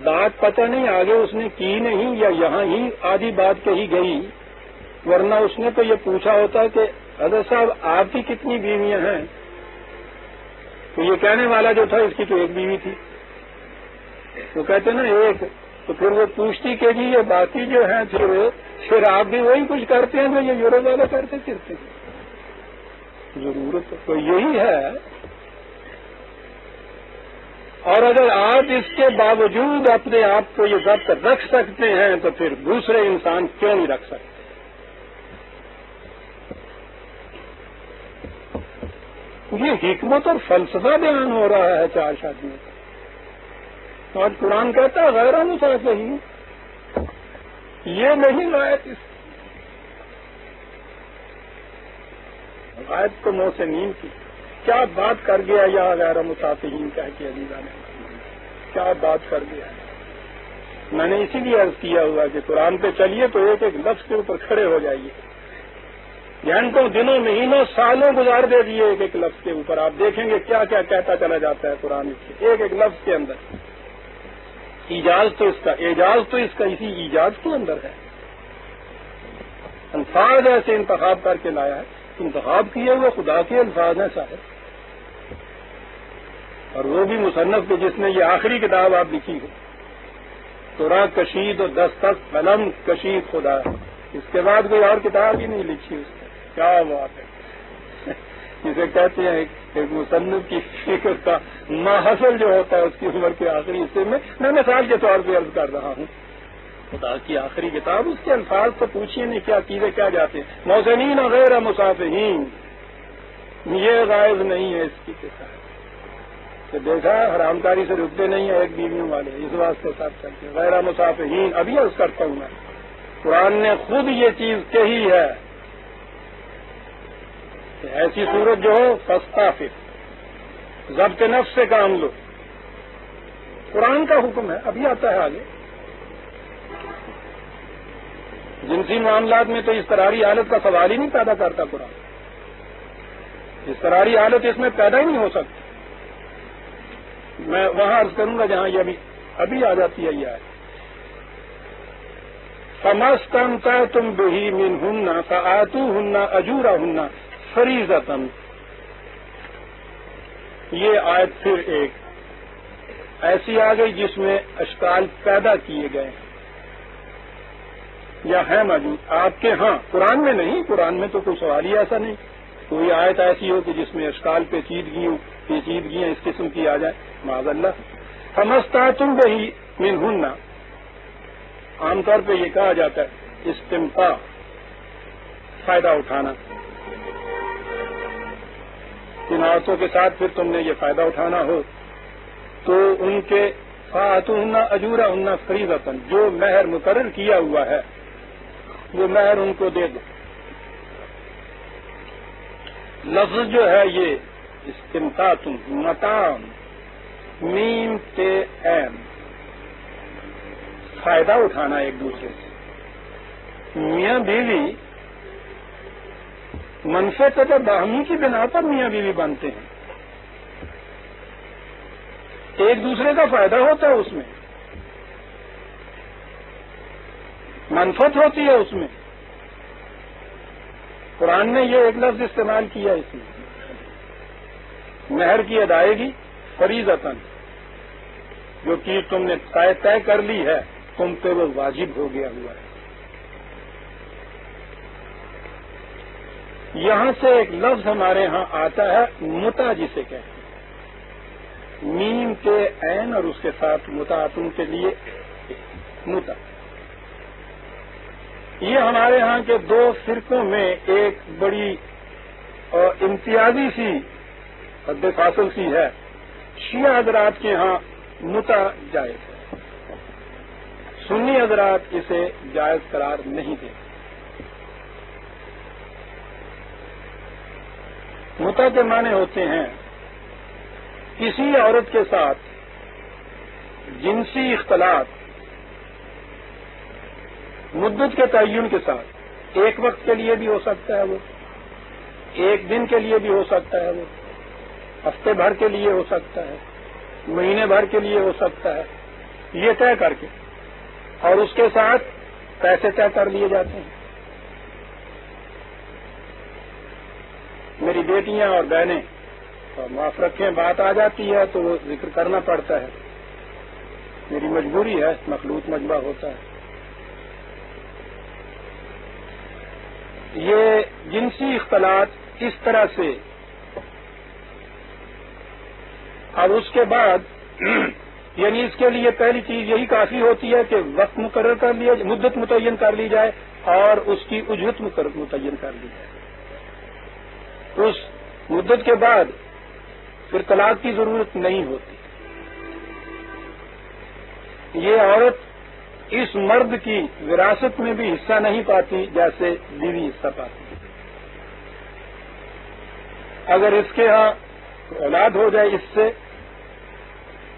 بات پتہ نہیں آگے اس نے کی نہیں یا یہاں ہی آدھی بات کہی گئی، ورنہ اس نے تو یہ پوچھا ہوتا کہ حضرت صاحب آپ کی کتنی بیویاں ہیں؟ تو یہ کہنے والا جو تھا اس کی تو ایک بیوی تھی، وہ کہتے نا ایک، تو پھر وہ پوچھتی کہ جی یہ باقی جو ہیں پھر آپ بھی وہی کچھ کرتے ہیں جو یہ یورپ والے کرتے پھرتے ہیں۔ ضرورت تو یہی ہے، اور اگر آپ اس کے باوجود اپنے آپ کو یہ ضبط رکھ سکتے ہیں تو پھر دوسرے انسان کیوں نہیں رکھ سکتے؟ یہ حکمت اور فلسفہ بیان ہو رہا ہے 4 شادیوں کا، اور قرآن کہتا ہے غیر مصافحین، یہ نہیں غائب، اس غائب کو منہ سے نیند کی کیا بات کر گیا یہاں غیر مصافحین کہہ کے عزیزہ نے، کیا بات کر گیا۔ میں نے اسی لیے عرض کیا ہوا کہ قرآن پہ چلیے تو ایک ایک لفظ کے اوپر کھڑے ہو جائیے، گھنٹوں دنوں مہینوں سالوں گزار دے دیے ایک ایک لفظ کے اوپر، آپ دیکھیں گے کیا کیا کہتا چلا جاتا ہے قرآن اس کے ایک ایک لفظ کے اندر۔ اعجاز تو اس کا اسی ایجاز کے اندر ہے، الفاظ ایسے انتخاب کر کے لایا ہے، انتخاب کیے ہوئے خدا کے الفاظ ہیں صاحب، اور وہ بھی مصنف کے جس نے یہ آخری کتاب آپ لکھی ہے، تورا کشید و دستخط قلم کشید خدا ہے، اس کے بعد کوئی اور کتاب ہی نہیں لکھی اس نے، کیا بات ہے۔ جسے کہتے ہیں ایک مصنف کی فکر کا ماحصل جو ہوتا ہے اس کی عمر کے آخری حصے میں مثال کے طور پہ عرض کر رہا ہوں، خدا کی آخری کتاب، اس کے الفاظ تو پوچھیے نہیں کیا چیزیں کیا جاتے ہیں، محسنین غیر مصافحین، یہ غائب نہیں ہے اس کی کتاب کہ دیکھا حرام کاری سے رکتے نہیں ہیں ایک بیویوں والے، اس واسطے ساتھ چلتے ہیں غیر مصافحین۔ ابھی عرض کرتا ہوں میں، قرآن نے خود یہ چیز کہی ہے کہ ایسی صورت جو ہو فاستعفف، ضبط نفس سے کام لو، قرآن کا حکم ہے، ابھی آتا ہے آگے۔ جنسی معاملات میں تو اضطراری حالت کا سوال ہی نہیں پیدا کرتا قرآن، اضطراری حالت اس میں پیدا ہی نہیں ہو سکتی۔ میں وہاں عرض کروں گا جہاں یہ ابھی آ جاتی ہے یہ آیت، فَمَسْتَمْتَعْتُمْ بِهِ مِنْهُنَّ فَآتُوهُنَّ أَجُورَهُنَّ فَرِيضَةً۔ یہ آیت پھر ایک ایسی آ گئی جس میں اشکال پیدا کیے گئے ہیں یا ہے موجود آپ کے ہاں، قرآن میں نہیں، قرآن میں تو کوئی سوال ہی ایسا نہیں، کوئی آیت ایسی ہو کہ جس میں اشکال پیچیدگیاں اس قسم کی آ جائیں، معاذ اللہ۔ فَمَسْتَمْتَعْتُمْ بِهِ مِنْهُنَّ، عام طور پہ یہ کہا جاتا ہے استمتاع، فائدہ اٹھانا، جن عورتوں کے ساتھ پھر تم نے یہ فائدہ اٹھانا ہو تو ان کے فَآتُوهُنَّ أَجُورَهُنَّ فَرِيضَةً، جو مہر مقرر کیا ہوا ہے وہ مہر ان کو دے دو۔ لفظ جو ہے یہ استمتاع، متاع، میم تے ایم، فائدہ اٹھانا ایک دوسرے سے۔ میاں بیوی منفعت باہمی کی بنا پر میاں بیوی بنتے ہیں، ایک دوسرے کا فائدہ ہوتا ہے اس میں، منفعت ہوتی ہے اس میں. قرآن نے یہ ایک لفظ استعمال کیا اس میں، مہر کی ادائیگی فریضتاً، جو چیز تم نے طے کر لی ہے تم پہ وہ واجب ہو گیا ہوا ہے. یہاں سے ایک لفظ ہمارے ہاں آتا ہے متع، جسے کہتے ہیں، میم کے عین اور اس کے ساتھ متعتن کے لیے متع. یہ ہمارے ہاں کے دو فرقوں میں ایک بڑی امتیازی سی حد فاصل سی ہے. شیعہ حضرات کے ہاں متع جائز ہے، سنی حضرات اسے جائز قرار نہیں دیتے. متع کے معنی ہوتے ہیں کسی عورت کے ساتھ جنسی اختلاط مدت کے تعین کے ساتھ، ایک وقت کے لیے بھی ہو سکتا ہے، وہ ایک دن کے لیے بھی ہو سکتا ہے، وہ ہفتے بھر کے لیے ہو سکتا ہے، مہینے بھر کے لیے ہو سکتا ہے، یہ طے کر کے، اور اس کے ساتھ پیسے طے کر لیے جاتے ہیں. میری بیٹیاں اور بہنیں، اور معاف رکھیں بات آ جاتی ہے تو وہ ذکر کرنا پڑتا ہے، میری مجبوری ہے، مخلوط مجبہ ہوتا ہے. یہ جنسی اختلاط اس طرح سے، اب اس کے بعد یعنی اس کے لیے پہلی چیز یہی کافی ہوتی ہے کہ وقت مقرر کر لیا، مدت متعین کر لی جائے اور اس کی اجرت متعین کر لی جائے. اس مدت کے بعد پھر طلاق کی ضرورت نہیں ہوتی. یہ عورت اس مرد کی وراثت میں بھی حصہ نہیں پاتی جیسے بیوی حصہ پاتی ہے. اگر اس کے ہاں اولاد ہو جائے اس سے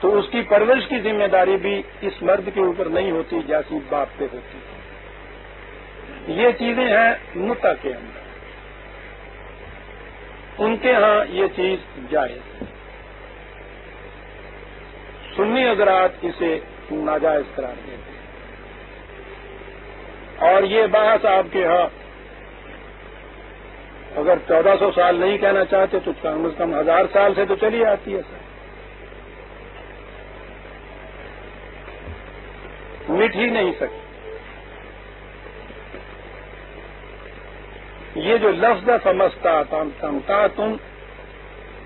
تو اس کی پرورش کی ذمہ داری بھی اس مرد کے اوپر نہیں ہوتی جیسی باپ پہ ہوتی ہے. یہ چیزیں ہیں متع کے اندر، ان کے ہاں یہ چیز جائز ہے. سنی حضرات اسے ناجائز قرار دیتے ہیں. اور یہ بحث آپ کے ہاں اگر 1400 سال نہیں کہنا چاہتے تو کم از کم 1000 سال سے تو چلی آتی ہے سر. مٹ ہی نہیں سکتی. یہ جو لفظ سمجھتا تمتا تم،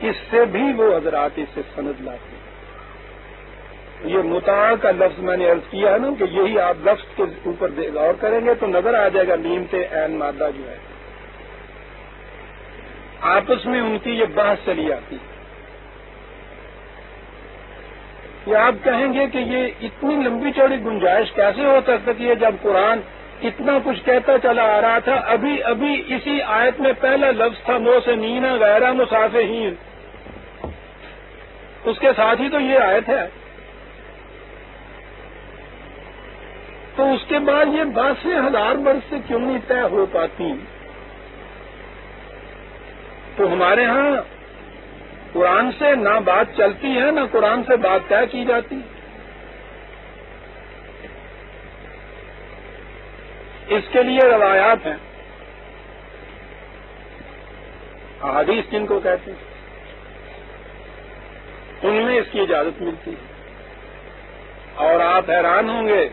اس سے بھی وہ حضرات اس سے سند لاتے ہیں. یہ متع کا لفظ میں نے عرض کیا ہے نا کہ یہی آپ لفظ کے اوپر غور کریں گے تو نظر آ جائے گا میم سے عین مادہ جو ہے آپس میں ان کی یہ بحث چلی آتی ہے. یہ آپ کہیں گے کہ یہ اتنی لمبی چوڑی گنجائش کیسے ہو سکتی ہے جب قرآن اتنا کچھ کہتا چلا آ رہا تھا. ابھی ابھی اسی آیت میں پہلا لفظ تھا محسنین غیر مسافحین، اس کے ساتھ ہی تو یہ آیت ہے. تو اس کے بعد یہ باتیں 1000 برس سے کیوں نہیں طے ہو پاتی؟ تو ہمارے ہاں قرآن سے نہ بات چلتی ہے نہ قرآن سے بات طے کی جاتی. اس کے لیے روایات ہیں، احادیث جن کو کہتے ہیں، ان میں اس کی اجازت ملتی ہے. اور آپ حیران ہوں گے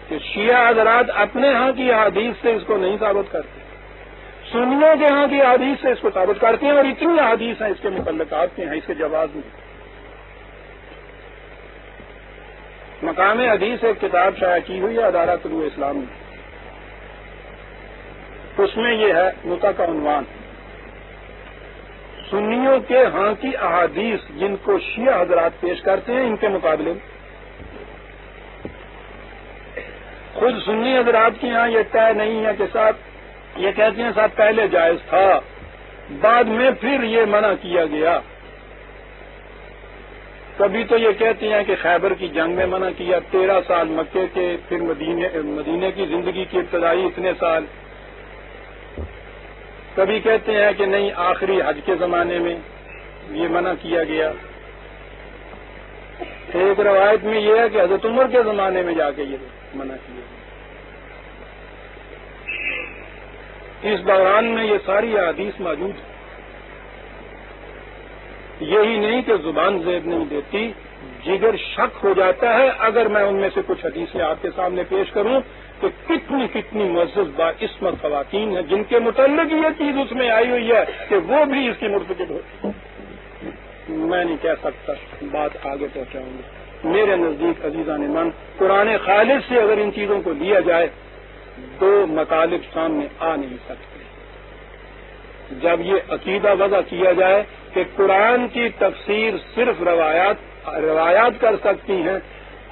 کہ شیعہ حضرات اپنے ہاں کی احادیث سے اس کو نہیں ثابت کرتے، سنیوں کے ہاں کی احادیث سے اس کو ثابت کرتے ہیں. اور اتنی احادیث ہیں اس کے متعلقات کے ہیں، اس کے جواز میں. مقام حدیث ایک کتاب شائع کی ہوئی ہے ادارہ طلوع اسلام میں، اس میں یہ ہے متع کا عنوان، سنیوں کے ہاں کی احادیث جن کو شیعہ حضرات پیش کرتے ہیں ان کے مقابلے میں. خود سنی حضرات کے ہاں یہ طے نہیں ہے کہ صاحب یہ کہتے ہیں صاحب پہلے جائز تھا بعد میں پھر یہ منع کیا گیا. کبھی تو یہ کہتے ہیں کہ خیبر کی جنگ میں منع کیا، 13 سال مکے کے، پھر مدینے کی زندگی کی ابتدائی اتنے سال. کبھی کہتے ہیں کہ نہیں آخری حج کے زمانے میں یہ منع کیا گیا. ایک روایت میں یہ ہے کہ حضرت عمر کے زمانے میں جا کے یہ منع کیا. اس دوران میں یہ ساری احادیث موجود ہے. یہی نہیں کہ زبان زیب نہیں دیتی، جگر شک ہو جاتا ہے اگر میں ان میں سے کچھ حدیثیں آپ کے سامنے پیش کروں کہ کتنی معزز باعصمت خواتین ہیں جن کے متعلق یہ چیز اس میں آئی ہوئی ہے کہ وہ بھی اس کی مرتکب ہو. میں نہیں کہہ سکتا، بات آگے پہنچاؤں گا. میرے نزدیک عزیزان من، قرآن خالص سے اگر ان چیزوں کو لیا جائے دو مطالب سامنے آ نہیں سکتے. جب یہ عقیدہ وضع کیا جائے کہ قرآن کی تفسیر صرف روایات کر سکتی ہیں،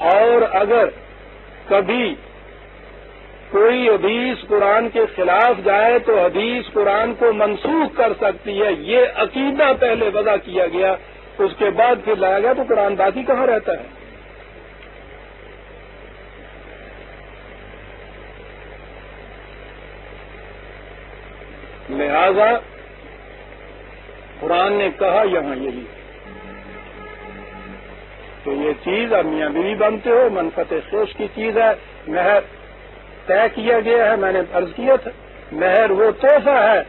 اور اگر کبھی کوئی حدیث قرآن کے خلاف جائے تو حدیث قرآن کو منسوخ کر سکتی ہے، یہ عقیدہ پہلے وضع کیا گیا، اس کے بعد پھر لایا گیا تو قرآن باقی کہاں رہتا ہے؟ لہذا قرآن نے کہا یہاں یہی تو یہ چیز اب میاں بیوی بنتے ہو منفعت خیش کی چیز ہے. مہر طے کیا گیا ہے، میں نے عرض کیا تھا مہر وہ تحفہ ہے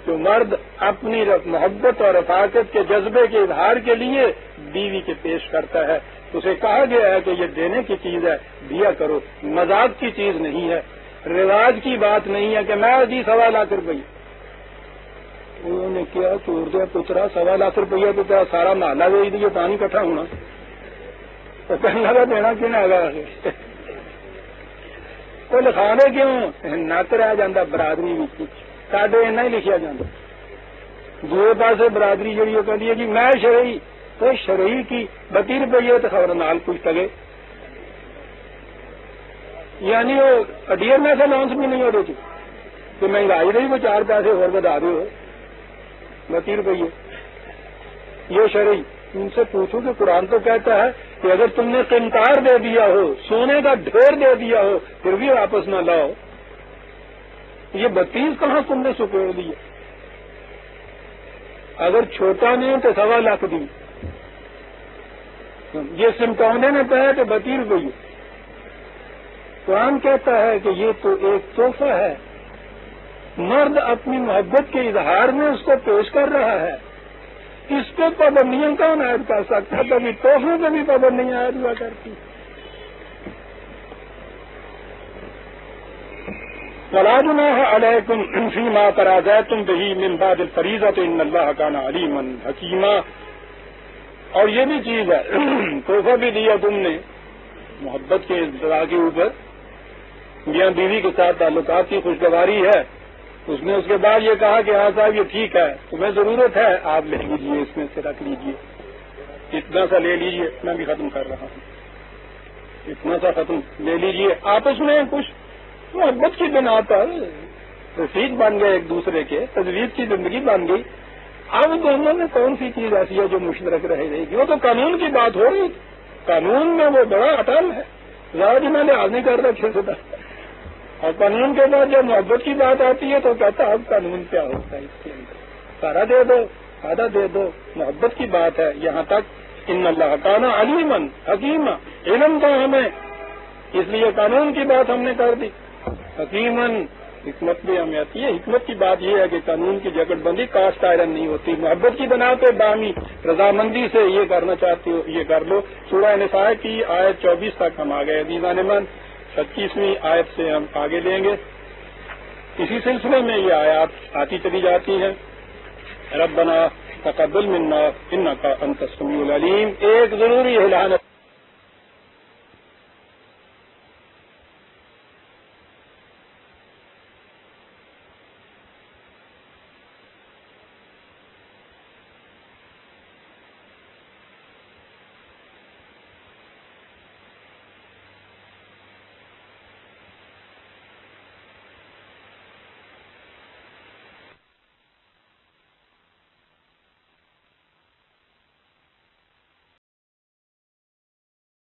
جو مرد اپنی محبت اور رفاقت کے جذبے کے اظہار کے لیے بیوی کے پیش کرتا ہے. اسے کہا گیا ہے کہ یہ دینے کی چیز ہے، دیا کرو، مذاق کی چیز نہیں ہے، رواج کی بات نہیں ہے کہ میں دی 1.25 لاکھ روپیہ. انہوں نے کیا چھوڑ دیا پترا 1.25 لاکھ روپیہ تو تیرا سارا محلہ دے دیے، پانی کٹھا ہونا تو کہنے لگا دینا کیوں نہ آگا تو لکھانے کیوں نت رہ جاتا برادری ساڈے ایسا ہی لکھا جاتا. دوسرے پاسے برادری جی وہ کہتی ہے جی میں شرعی تو شرعی کی 32 روپیے تو خبر نال کچھ تگے، یعنی وہ اڈیئرنیس اناؤنس بھی نہیں ہو رہی تھی کہ مہنگائی رہی وہ 4 پیسے اور بتا دو 32 روپیے یہ شرعی. ان سے پوچھو کہ قرآن تو کہتا ہے کہ اگر تم نے قنطار دے دیا ہو، سونے کا ڈھیر دے دیا ہو، پھر بھی واپس نہ لاؤ. یہ 32 کہاں تم نے سپیڑ دی؟ اگر چھوٹا نہیں تو 1.25 لاکھ دی. یہ سمٹونے نے کہا کہ 32 روپیے. قرآن کہتا ہے کہ یہ تو ایک تحفہ ہے، مرد اپنی محبت کے اظہار میں اس کو پیش کر رہا ہے. اس پہ پابندیاں کون عائد کر سکتا ہے؟ کبھی تحفوں پہ بھی پابندیاں عائد ہوا کرتی. وَلَا جُنَاحَ عَلَيْكُمْ فِيمَا تَرَاضَيْتُمْ بِهِ مِنْ بَعْدِ الْفَرِيضَةِ إِنَّ اللَّهَ كَانَ عَلِيمًا حَكِيمًا. اور یہ بھی چیز ہے تحفہ بھی دیا تم نے محبت کے اظہار کے اوپر، میاں بیوی کے ساتھ تعلقات کی خوشگواری ہے، اس نے اس کے بعد یہ کہا کہ ہاں صاحب یہ ٹھیک ہے، تمہیں ضرورت ہے آپ لے لیجیے، اس میں سے رکھ لیجیے، اتنا سا لے لیجیے، میں بھی ختم کر رہا ہوں، اتنا سا ختم لے لیجیے. آپس میں کچھ محبت کی بنا پر رفیق بن گئے ایک دوسرے کے، تجویز کی زندگی بن گئی. اب دونوں میں کون سی چیز ایسی ہے جو مشترک رہ جائے گی؟ وہ تو قانون کی بات ہو رہی، قانون میں وہ بڑا اٹل ہے، زیادہ جی میں لحاظ نہیں کر رہا پھر سے. اور قانون کے بعد جب محبت کی بات آتی ہے تو کہتا اب قانون کیا ہوتا ہے، اس کے اندر سارا دے دو، آدھا دے دو، محبت کی بات ہے. یہاں تک ان اللہ کان علیمًا حکیمًا، علم تو ہمیں، اس لیے قانون کی بات ہم نے کر دی. حکیمًا، حکمت بھی ہمیں آتی ہے. حکمت کی بات یہ ہے کہ قانون کی جکڑ بندی کاسٹ آئرن نہیں ہوتی، محبت کی بنا پہ بامی رضامندی سے یہ کرنا چاہتے ہو یہ کر لو. سورہ نساء کی آیت 24 تک ہم آ گئے عزیزان من. 25ویں آیت سے ہم آگے لیں گے. اسی سلسلے میں یہ آیات آتی چلی جاتی ہیں. ربنا تقبل منا انک انت السمیع العلیم. ایک ضروری اعلان